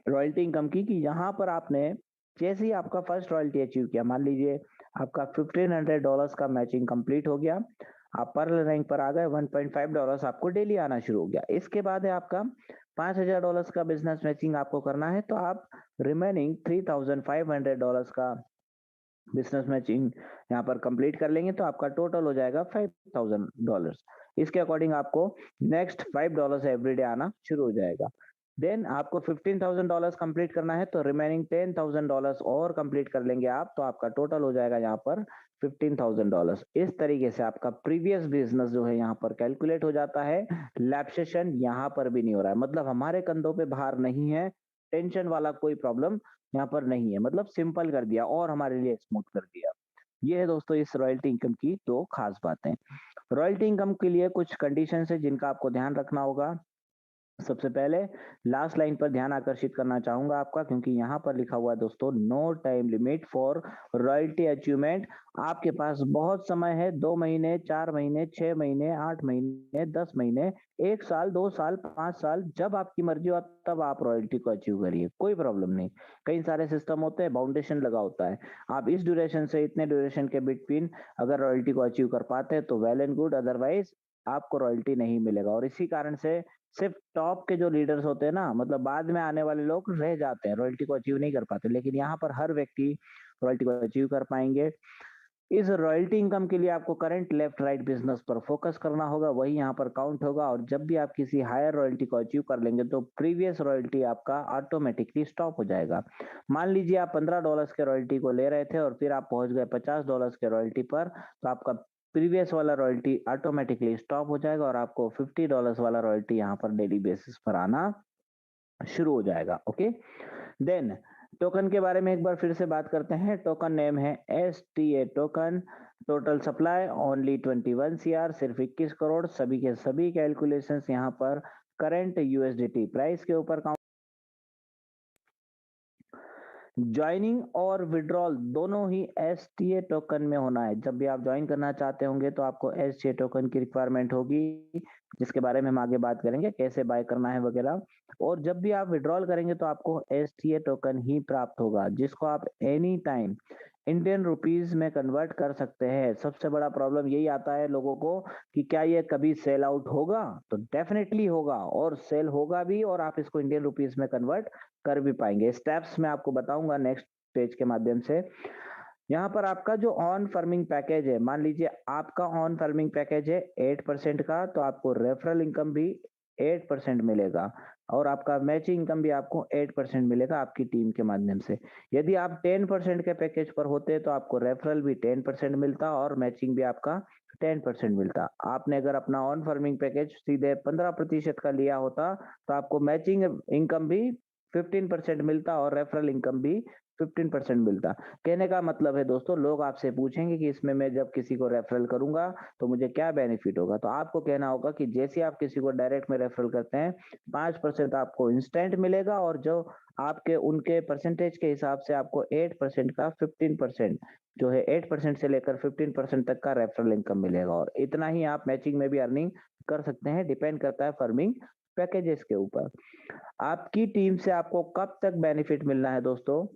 रॉयल्टी इनकम की कि यहाँ पर आपने जैसे ही आपका फर्स्ट रॉयल्टी अचीव किया, मान लीजिए आपका $1,500 का मैचिंग कंप्लीट हो गया, आप पर्ल रैंक पर आ गए, $1.5 आपको डेली आना शुरू हो गया। इसके बाद है आपका $5,000 का बिजनेस मैचिंग आपको करना है, तो आप रिमेनिंग $3,500 का बिजनेस मैचिंग यहाँ पर कंप्लीट कर लेंगे तो आपका टोटल हो जाएगा $5,000। इसके अकॉर्डिंग आपको नेक्स्ट $5 एवरीडे आना शुरू हो जाएगा। देन आपको $15,000 कंप्लीट करना है तो रिमेनिंग $10,000 और कंप्लीट कर लेंगे आप, तो आपका टोटल हो जाएगा यहाँ पर $15,000। इस तरीके से आपका प्रीवियस बिजनेस जो है यहाँ पर कैलकुलेट हो जाता है। लैप्सेशन यहाँ पर भी नहीं हो रहा है, मतलब हमारे कंधों पे भार नहीं है, टेंशन वाला कोई प्रॉब्लम यहाँ पर नहीं है, मतलब सिंपल कर दिया और हमारे लिए स्मूथ कर दिया। ये है दोस्तों इस रॉयल्टी इनकम की दो खास बातें। रॉयल्टी इनकम के लिए कुछ कंडीशन है जिनका आपको ध्यान रखना होगा। सबसे पहले लास्ट लाइन पर ध्यान आकर्षित करना चाहूंगा आपका, क्योंकि यहाँ पर लिखा हुआ है दोस्तों no time limit for royalty achievement. आपके पास बहुत समय है, 2 महीने, 4 महीने, 6 महीने, 8 महीने, 10 महीने, 1 साल, 2 साल, 5 साल, जब आपकी मर्जी हो तब आप रॉयल्टी को अचीव करिए, कोई प्रॉब्लम नहीं। कई सारे सिस्टम होते हैं, बाउंडेशन लगा होता है, आप इस ड्यूरेशन से इतने ड्यूरेशन के बिटवीन अगर रॉयल्टी को अचीव कर पाते हैं तो वेल एंड गुड, अदरवाइज आपको रॉयल्टी नहीं मिलेगा। और इसी कारण से सिर्फ टॉप के जो लीडर्स होते हैं ना, मतलब बाद में आने वाले लोग रह जाते हैं, रॉयल्टी को अचीव नहीं कर पाते, लेकिन यहाँ पर हर व्यक्ति रॉयल्टी को अचीव कर पाएंगे। इस रॉयल्टी इनकम के लिए आपको करंट लेफ्ट राइट बिजनेस पर फोकस करना होगा, वही यहाँ पर काउंट होगा। और जब भी आप किसी हायर रॉयल्टी को अचीव कर लेंगे तो प्रीवियस रॉयल्टी आपका ऑटोमेटिकली स्टॉप हो जाएगा। मान लीजिए आप $15 के रॉयल्टी को ले रहे थे और फिर आप पहुंच गए $50 के रॉयल्टी पर, तो आपका प्रीवियस वाला रॉयल्टी ऑटोमेटिकली स्टॉप हो जाएगा और आपको $50 वाला रॉयल्टी यहाँ पर डेली बेसिस पर आना शुरू हो जाएगा। ओके, देन टोकन के बारे में एक बार फिर से बात करते हैं। टोकन नेम है STA token. Total supply only 21 CR, सिर्फ 21 करोड़। सभी के सभी कैलकुलेशंस यहाँ पर करंट USDT प्राइस के ऊपर काउंट। ज्वाइनिंग और विड्रॉल दोनों ही STA टोकन में होना है। जब भी आप ज्वाइन करना चाहते होंगे तो आपको STA टोकन की रिक्वायरमेंट होगी, जिसके बारे में हम आगे बात करेंगे कैसे बाय करना है वगैरह। और जब भी आप विड्रॉल करेंगे तो आपको STA टोकन ही प्राप्त होगा, जिसको आप एनी टाइम इंडियन रुपीज में कन्वर्ट कर सकते हैं। सबसे बड़ा प्रॉब्लम यही आता है लोगों को कि क्या ये कभी सेल आउट होगा, तो डेफिनेटली होगा और सेल होगा भी, और आप इसको इंडियन रुपीज में कन्वर्ट कर भी पाएंगे। स्टेप्स मैं आपको बताऊंगा नेक्स्ट पेज के माध्यम से। यहाँ पर आपका जो ऑन फर्मिंग पैकेज है, मान लीजिए आपका ऑन फर्मिंग पैकेज है 8% का, तो आपको रेफरल इनकम भी 8% मिलेगा और आपका मैचिंग इनकम भी आपको 8% मिलेगा आपकी टीम के माध्यम से। यदि आप 10% के पैकेज पर होते तो आपको रेफरल भी 10% मिलता और मैचिंग भी आपका 10% मिलता। आपने अगर अपना ऑन फर्मिंग पैकेज सीधे 15% का लिया होता तो आपको मैचिंग इनकम भी 15% मिलता और रेफरल इनकम भी 15% मिलता। कहने का मतलब है दोस्तों, लोग आपसे पूछेंगे कि इसमें मैं जब किसी को रेफरल करूंगा तो मुझे क्या बेनिफिट होगा, तो आपको कहना होगा कि जैसे आप किसी को डायरेक्ट में रेफरल करते हैं 5% आपको इंस्टेंट मिलेगा और जो आपके उनके परसेंटेज के हिसाब से आपको 8% का 15% जो है 8% से लेकर 15% तक का रेफरल इनकम मिलेगा। और इतना ही आप मैचिंग में भी अर्निंग कर सकते हैं, डिपेंड करता है फर्मिंग पैकेजेस के ऊपर। आपकी टीम से आपको कब तक बेनिफिट मिलना है दोस्तों,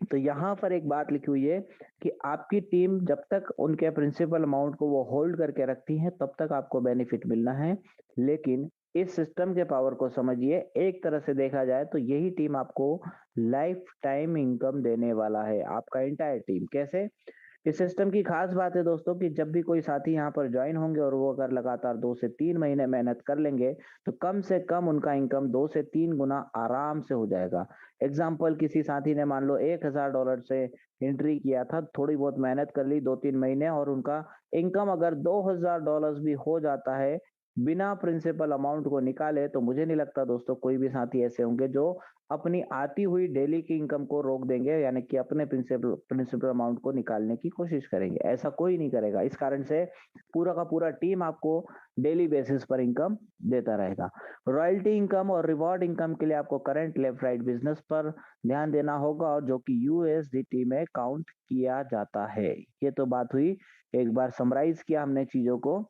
तो यहाँ पर एक बात लिखी हुई है कि आपकी टीम जब तक उनके प्रिंसिपल अमाउंट को वो होल्ड करके रखती है तब तक आपको बेनिफिट मिलना है। लेकिन इस सिस्टम के पावर को समझिए, एक तरह से देखा जाए तो यही टीम आपको लाइफ टाइम इनकम देने वाला है, आपका एंटायर टीम। कैसे? इस सिस्टम की खास बात है दोस्तों कि जब भी कोई साथी यहाँ पर ज्वाइन होंगे और वो अगर लगातार 2 से 3 महीने मेहनत कर लेंगे तो कम से कम उनका इनकम 2 से 3 गुना आराम से हो जाएगा। एग्जाम्पल, किसी साथी ने मान लो $1000 से एंट्री किया था, थोड़ी बहुत मेहनत कर ली 2-3 महीने और उनका इनकम अगर $2000 भी हो जाता है बिना प्रिंसिपल अमाउंट को निकाले, तो मुझे नहीं लगता दोस्तों कोई भी साथी ऐसे होंगे जो अपनी आती हुई डेली की इनकम को रोक देंगे, यानी कि अपने प्रिंसिपल अमाउंट को निकालने की कोशिश करेंगे। ऐसा कोई नहीं करेगा। इस कारण से पूरा का पूरा टीम आपको डेली बेसिस पर इनकम देता रहेगा। रॉयल्टी इनकम और रिवॉर्ड इनकम के लिए आपको करंट लेफ्ट राइट बिजनेस पर ध्यान देना होगा, और जो कि USDT में काउंट किया जाता है। ये तो बात हुई, एक बार समराइज किया हमने चीजों को।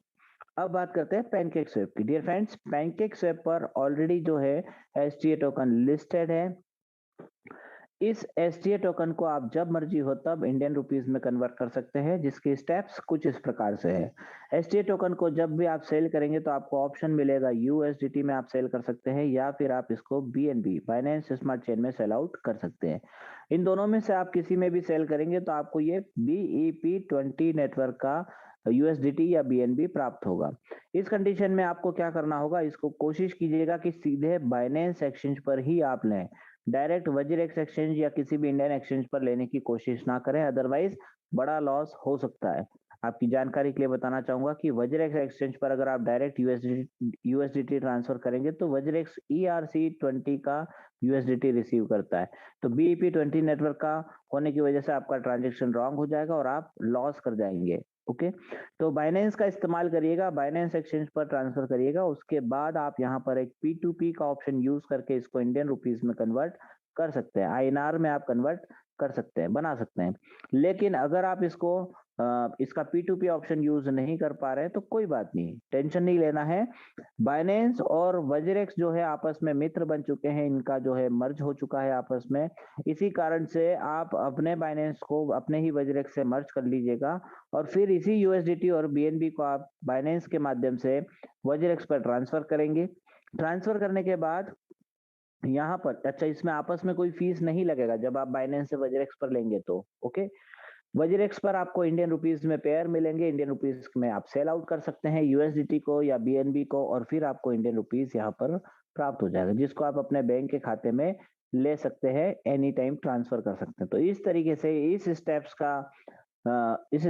अब बात करते हैं पैनकेक स्वेप की। डियर फ्रेंड्स, पैनकेक स्वेप पर ऑलरेडी जो है STA टोकन लिस्टेड है। इस STA टोकन को आप जब मर्जी हो तब इंडियन रुपीज में कन्वर्ट कर सकते हैं, जिसके स्टेप्स कुछ इस प्रकार से है। STA टोकन को जब भी आप सेल करेंगे तो आपको ऑप्शन मिलेगा USDT में आप सेल कर सकते हैं, या फिर आप इसको BNB बाइनेंस स्मार्ट चेन में सेल आउट कर सकते हैं। इन दोनों में से आप किसी में भी सेल करेंगे तो आपको ये BEP20 नेटवर्क का USDT या BNB प्राप्त होगा। इस कंडीशन में आपको क्या करना होगा, इसको कोशिश कीजिएगा कि सीधे बाइनेंस एक्सचेंज पर ही आप लें। डायरेक्ट वज्रेक्स एक्सचेंज या किसी भी इंडियन एक्सचेंज पर लेने की कोशिश ना करें, अदरवाइज बड़ा लॉस हो सकता है। आपकी जानकारी के लिए बताना चाहूंगा कि वज्रेक्स एक्सचेंज पर अगर आप डायरेक्ट यूएसडीटी ट्रांसफर करेंगे तो वज्रेक्स ERC20 का USDT रिसीव करता है, तो BEP20 नेटवर्क का होने की वजह से आपका ट्रांजेक्शन रॉन्ग हो जाएगा और आप लॉस कर जाएंगे। ओके, तो बाइनेंस का इस्तेमाल करिएगा, बाइनेंस एक्सचेंज पर ट्रांसफर करिएगा। उसके बाद आप यहाँ पर एक P2P का ऑप्शन यूज करके इसको इंडियन रुपीज में कन्वर्ट कर सकते हैं, INR में आप कन्वर्ट कर सकते हैं, बना सकते हैं। लेकिन अगर आप इसको इसका P2P ऑप्शन यूज नहीं कर पा रहे हैं तो कोई बात नहीं, टेंशन नहीं लेना है। बाइनेंस और वज्रेक्स जो है आपस में मित्र बन चुके हैं, इनका जो है मर्ज हो चुका है आपस में। इसी कारण से आप अपने बाइनेंस को अपने ही वज्रेक्स से मर्ज कर लीजिएगा और फिर इसी USDT और BNB को आप बाइनेंस के माध्यम से वज्रेक्स पर ट्रांसफर करेंगे। ट्रांसफर करने के बाद यहाँ पर अच्छा, इसमें आपस में कोई फीस नहीं लगेगा जब आप बाइनेंस से वज्रेक्स पर लेंगे तो। ओके, वज्रेक्स पर आपको इंडियन रुपीज में पेयर मिलेंगे, इंडियन रुपीज में आप सेल आउट कर सकते हैं यूएसडीटी को या बीएनबी को, और फिर आपको इंडियन रुपीज यहाँ पर प्राप्त हो जाएगा, जिसको आप अपने बैंक के खाते में ले सकते हैं, एनी टाइम ट्रांसफर कर सकते हैं। तो इस तरीके से इस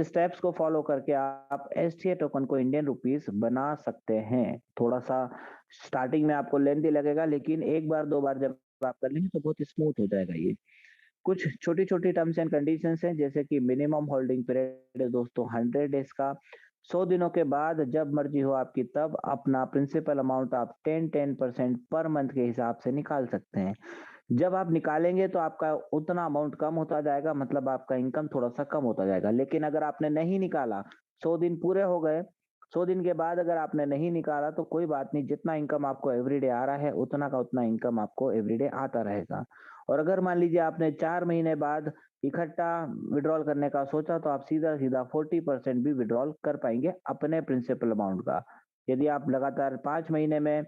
स्टेप्स को फॉलो करके आप एसटीए टोकन को इंडियन रुपीस बना सकते हैं। थोड़ा सा स्टार्टिंग में आपको लेंथी लगेगा, लेकिन एक बार दो बार जब आप कर लेंगे तो बहुत स्मूथ हो जाएगा ये। कुछ छोटी छोटी टर्म्स एंड कंडीशंस हैं, जैसे कि मिनिमम होल्डिंग पीरियड है दोस्तों 100 डेज का। 100 दिनों के बाद जब मर्जी हो आपकी तब अपना प्रिंसिपल अमाउंट आप 10% पर मंथ के हिसाब से निकाल सकते हैं। जब आप निकालेंगे तो आपका उतना अमाउंट कम होता जाएगा, मतलब आपका इनकम थोड़ा सा कम होता जाएगा। लेकिन अगर आपने नहीं निकाला, 100 दिन पूरे हो गए, 100 दिन के बाद अगर आपने नहीं निकाला तो कोई बात नहीं, जितना इनकम आपको एवरीडे आ रहा है उतना का उतना इनकम आपको एवरीडे आता रहेगा। और अगर मान लीजिए आपने 4 महीने बाद इकट्ठा विड्रॉल करने का सोचा, तो आप सीधा सीधा 40% भी विड्रॉल कर पाएंगे अपने प्रिंसिपल अमाउंट का। यदि आप लगातार 5 महीने में,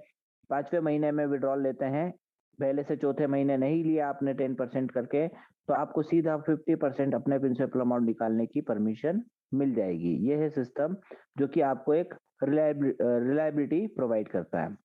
5वें महीने में विड्रॉल लेते हैं, पहले से चौथे महीने नहीं लिया आपने 10% करके, तो आपको सीधा 50% अपने प्रिंसिपल अमाउंट निकालने की परमिशन मिल जाएगी। ये है सिस्टम जो कि आपको एक रिलायबिलिटी प्रोवाइड करता है।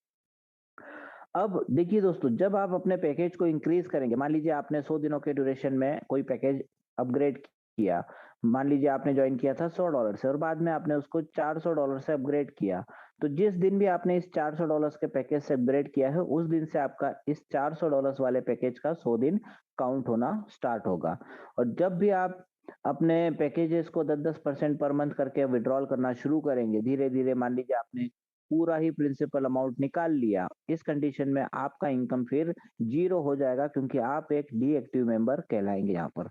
अब देखिए दोस्तों, जब आप अपने पैकेज को इंक्रीज करेंगे, मान लीजिए आपने 100 दिनों के ड्यूरेशन में कोई पैकेज अपग्रेड किया, मान लीजिए आपने ज्वाइन किया था $100 से और बाद में आपने उसको $400 से अपग्रेड किया, तो जिस दिन भी आपने इस $400 के पैकेज से अपग्रेड किया है, उस दिन से आपका इस $400 वाले पैकेज का 100 दिन काउंट होना स्टार्ट होगा। और जब भी आप अपने पैकेजेस को 10-10% पर मंथ करके विड्रॉल करना शुरू करेंगे, धीरे धीरे, मान लीजिए आपने पूरा ही प्रिंसिपल अमाउंट निकाल लिया, इस कंडीशन में आपका इनकम फिर जीरो हो जाएगा, क्योंकि आप एक डीएक्टिव मेंबर कहलाएंगे। यहाँ पर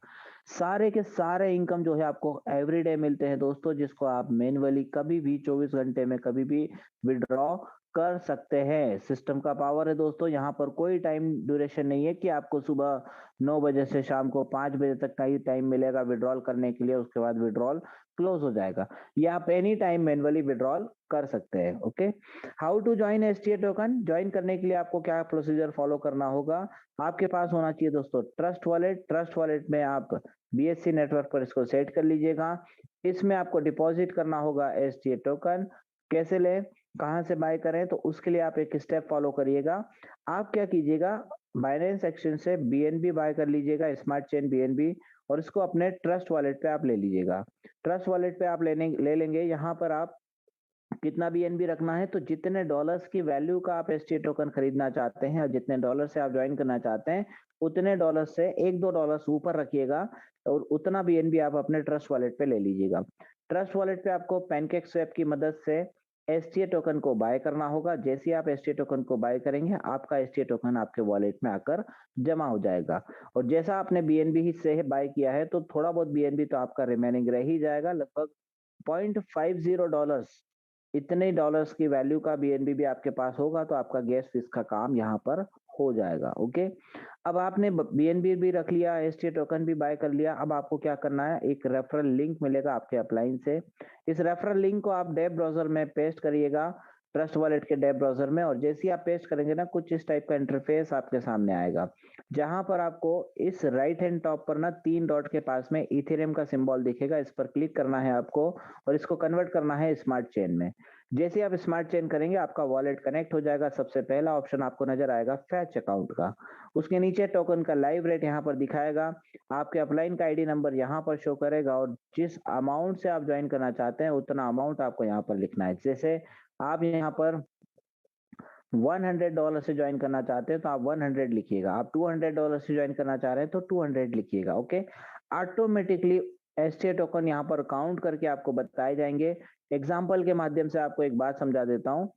सारे के सारे इनकम जो है आपको एवरीडे मिलते हैं दोस्तों, जिसको आप मैन्युअली कभी भी 24 घंटे में कभी भी विड्रॉ कर सकते हैं। सिस्टम का पावर है दोस्तों, यहाँ पर कोई टाइम ड्यूरेशन नहीं है कि आपको सुबह 9 बजे से शाम को 5 बजे तक का ही टाइम मिलेगा विड्रॉल करने के लिए, उसके बाद विड्रॉल क्लोज हो जाएगा। ये आप एनी टाइम मैन्युअली विड्रॉल कर सकते हैं। Okay, how to join STA token? Join करने के लिए आपको क्या प्रोसीजर फॉलो करना होगा? आपके पास होना चाहिए दोस्तों ट्रस्ट वॉलेट। ट्रस्ट वॉलेट में आप बीएससी नेटवर्क पर इसको सेट कर लीजिएगा। इसमें आपको डिपॉजिट करना होगा एसटीए टोकन। कैसे ले, कहाँ से बाय करें, तो उसके लिए आप एक स्टेप फॉलो करिएगा। आप क्या कीजिएगा, बाइनेंस एक्सचेंज से बीएनबी बाय कर लीजिएगा, स्मार्ट चेन बीएनबी, और इसको अपने ट्रस्ट वॉलेट पे आप ले लीजिएगा। ट्रस्ट वॉलेट पे आप ले लेंगे, यहाँ पर आप कितना बीएनबी रखना है, तो जितने डॉलर्स की वैल्यू का आप एसटी टोकन खरीदना चाहते हैं और जितने डॉलर से आप ज्वाइन करना चाहते हैं, उतने डॉलर से 1-2 डॉलर ऊपर रखिएगा और उतना बीएनबी आप अपने ट्रस्ट वॉलेट पे ले लीजिएगा। ट्रस्ट वॉलेट पे आपको पैनकेक स्वैप की मदद से एसटीए टोकन को बाय करना होगा। जैसे ही आप एसटीए टोकन को बाय करेंगे, आपका एसटीए टोकन आपके वॉलेट में आकर जमा हो जाएगा। और जैसा आपने बीएनबी ही से बाय किया है, तो थोड़ा बहुत बीएनबी तो आपका रिमेनिंग रह ही जाएगा, लगभग 0.50 डॉलर्स, इतने डॉलर्स की वैल्यू का बीएनबी भी आपके पास होगा, तो आपका गैस फीस का काम यहाँ पर हो जाएगा। ओके, अब आपने बीएनबी भी रख लिया, एसटी टोकन भी बाय कर लिया। अब आपको क्या करना है, एक रेफरल लिंक मिलेगा आपके अपलाइन से। इस रेफरल लिंक को आप डेव ब्राउजर में पेस्ट करिएगा, ट्रस्ट वॉलेट के डेव ब्राउजर में, और जैसे ही आप पेस्ट करेंगे ना, कुछ इस टाइप का इंटरफेस आपके सामने आएगा, जहां पर आपको इस राइट हैंड टॉप पर ना 3 डॉट के पास में इथेरियम का सिंबल दिखेगा, इस पर क्लिक करना है आपको और इसको कन्वर्ट करना है स्मार्ट चेन में। जैसे ही आप स्मार्ट चेन करेंगे, आपका वॉलेट कनेक्ट हो जाएगा। सबसे पहला ऑप्शन आपको नजर आएगा फैच अकाउंट का, उसके नीचे टोकन का लाइव रेट यहाँ पर दिखाएगा, आपके अपलाइन का आईडी नंबर यहाँ पर शो करेगा, और जिस अमाउंट से आप ज्वाइन करना चाहते हैं उतना अमाउंट आपको यहाँ पर लिखना है। जैसे आप यहाँ पर $100 से ज्वाइन करना चाहते हैं तो आप 100 लिखिएगा, आप $200 से ज्वाइन करना चाह रहे हैं तो 200 लिखिएगा। ओके, ऑटोमेटिकली एसटीए टोकन यहाँ पर काउंट करके आपको बताए जाएंगे। एग्जाम्पल के माध्यम से आपको एक बात समझा देता हूँ।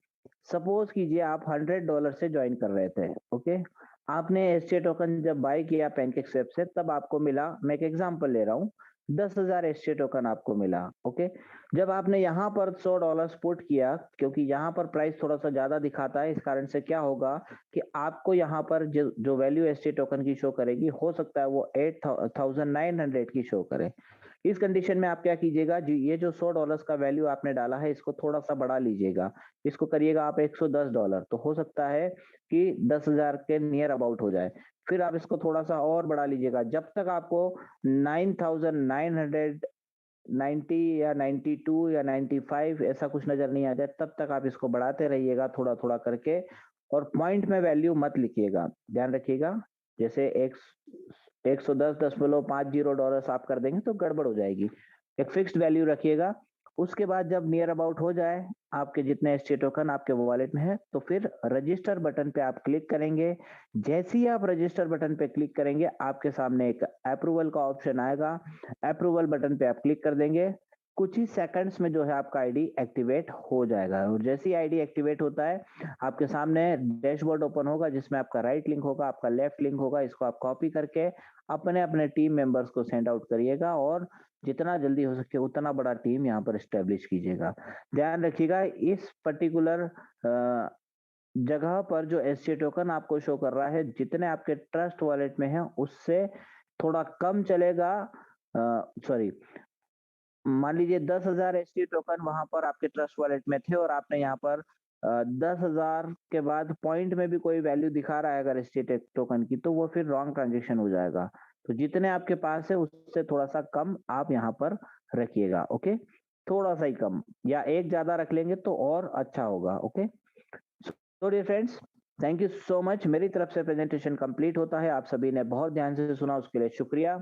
सपोज कीजिए आप $100 से ज्वाइन कर रहे थे। ओके, आपने एसटीए टोकन जब बाय किया पैनकेक स्वैप से, तब आपको मिला, मैं एक एग्जाम्पल ले रहा हूँ, 10,000 एसटीए टोकन आपको मिला। ओके, जब आपने यहाँ पर $100 पुट किया, क्योंकि यहाँ पर प्राइस थोड़ा सा ज्यादा दिखाता है, इस कारण से क्या होगा कि आपको यहाँ पर जो वैल्यू एसटी टोकन की शो करेगी, हो सकता है वो 8,900 की शो करे। इस कंडीशन में आप क्या कीजिएगा जी, ये जो $100 का वैल्यू आपने डाला है, इसको थोड़ा सा बढ़ा लीजिएगा, इसको करिएगा आप $110, तो हो सकता है कि 10,000 के नियर अबाउट हो जाए। फिर आप इसको थोड़ा सा और बढ़ा लीजिएगा, जब तक आपको 9,900 90 या 92 या 95 ऐसा कुछ नजर नहीं आ जाए तब तक आप इसको बढ़ाते रहिएगा थोड़ा थोड़ा करके। और पॉइंट में वैल्यू मत लिखिएगा, ध्यान रखिएगा। जैसे एक 110.50 डॉलर्स आप कर देंगे तो गड़बड़ हो जाएगी। एक फिक्स्ड वैल्यू रखिएगा। उसके बाद जब नियर अबाउट हो जाए आपके जितने एसटी टोकन आपके वॉलेट में है तो फिर रजिस्टर बटन पे आप क्लिक करेंगे। जैसे ही आप रजिस्टर बटन पे क्लिक करेंगे आपके सामने एक अप्रूवल का ऑप्शन आएगा। अप्रूवल बटन पे आप क्लिक कर देंगे। कुछ ही सेकंड्स में जो है आपका आईडी एक्टिवेट हो जाएगा। और जैसे ही आईडी एक्टिवेट होता है आपके सामने डैशबोर्ड ओपन होगा जिसमें आपका राइट लिंक होगा, आपका लेफ्ट लिंक होगा। इसको आप कॉपी करके अपने अपने टीम मेंबर्स को सेंड आउट करिएगा और जितना जल्दी हो सके उतना बड़ा टीम यहाँ पर स्टेब्लिश कीजिएगा। ध्यान रखिएगा इस पर्टिकुलर जगह पर जो एससी टोकन आपको शो कर रहा है जितने आपके ट्रस्ट वॉलेट में है उससे थोड़ा कम चलेगा। सॉरी, मान लीजिए 10,000 एसटी टोकन वहां पर आपके ट्रस्ट वॉलेट में थे और आपने यहाँ पर 10,000 के बाद पॉइंट में भी कोई वैल्यू दिखा रहा है अगर एसटी टोकन की तो वो फिर रॉन्ग ट्रांजेक्शन हो जाएगा। तो जितने आपके पास है उससे थोड़ा सा कम आप यहाँ पर रखिएगा। ओके, थोड़ा सा ही कम, या एक ज्यादा रख लेंगे तो और अच्छा होगा। ओके, तो dear friends, thank you so much. मेरी तरफ से प्रेजेंटेशन कंप्लीट होता है। आप सभी ने बहुत ध्यान से सुना उसके लिए शुक्रिया।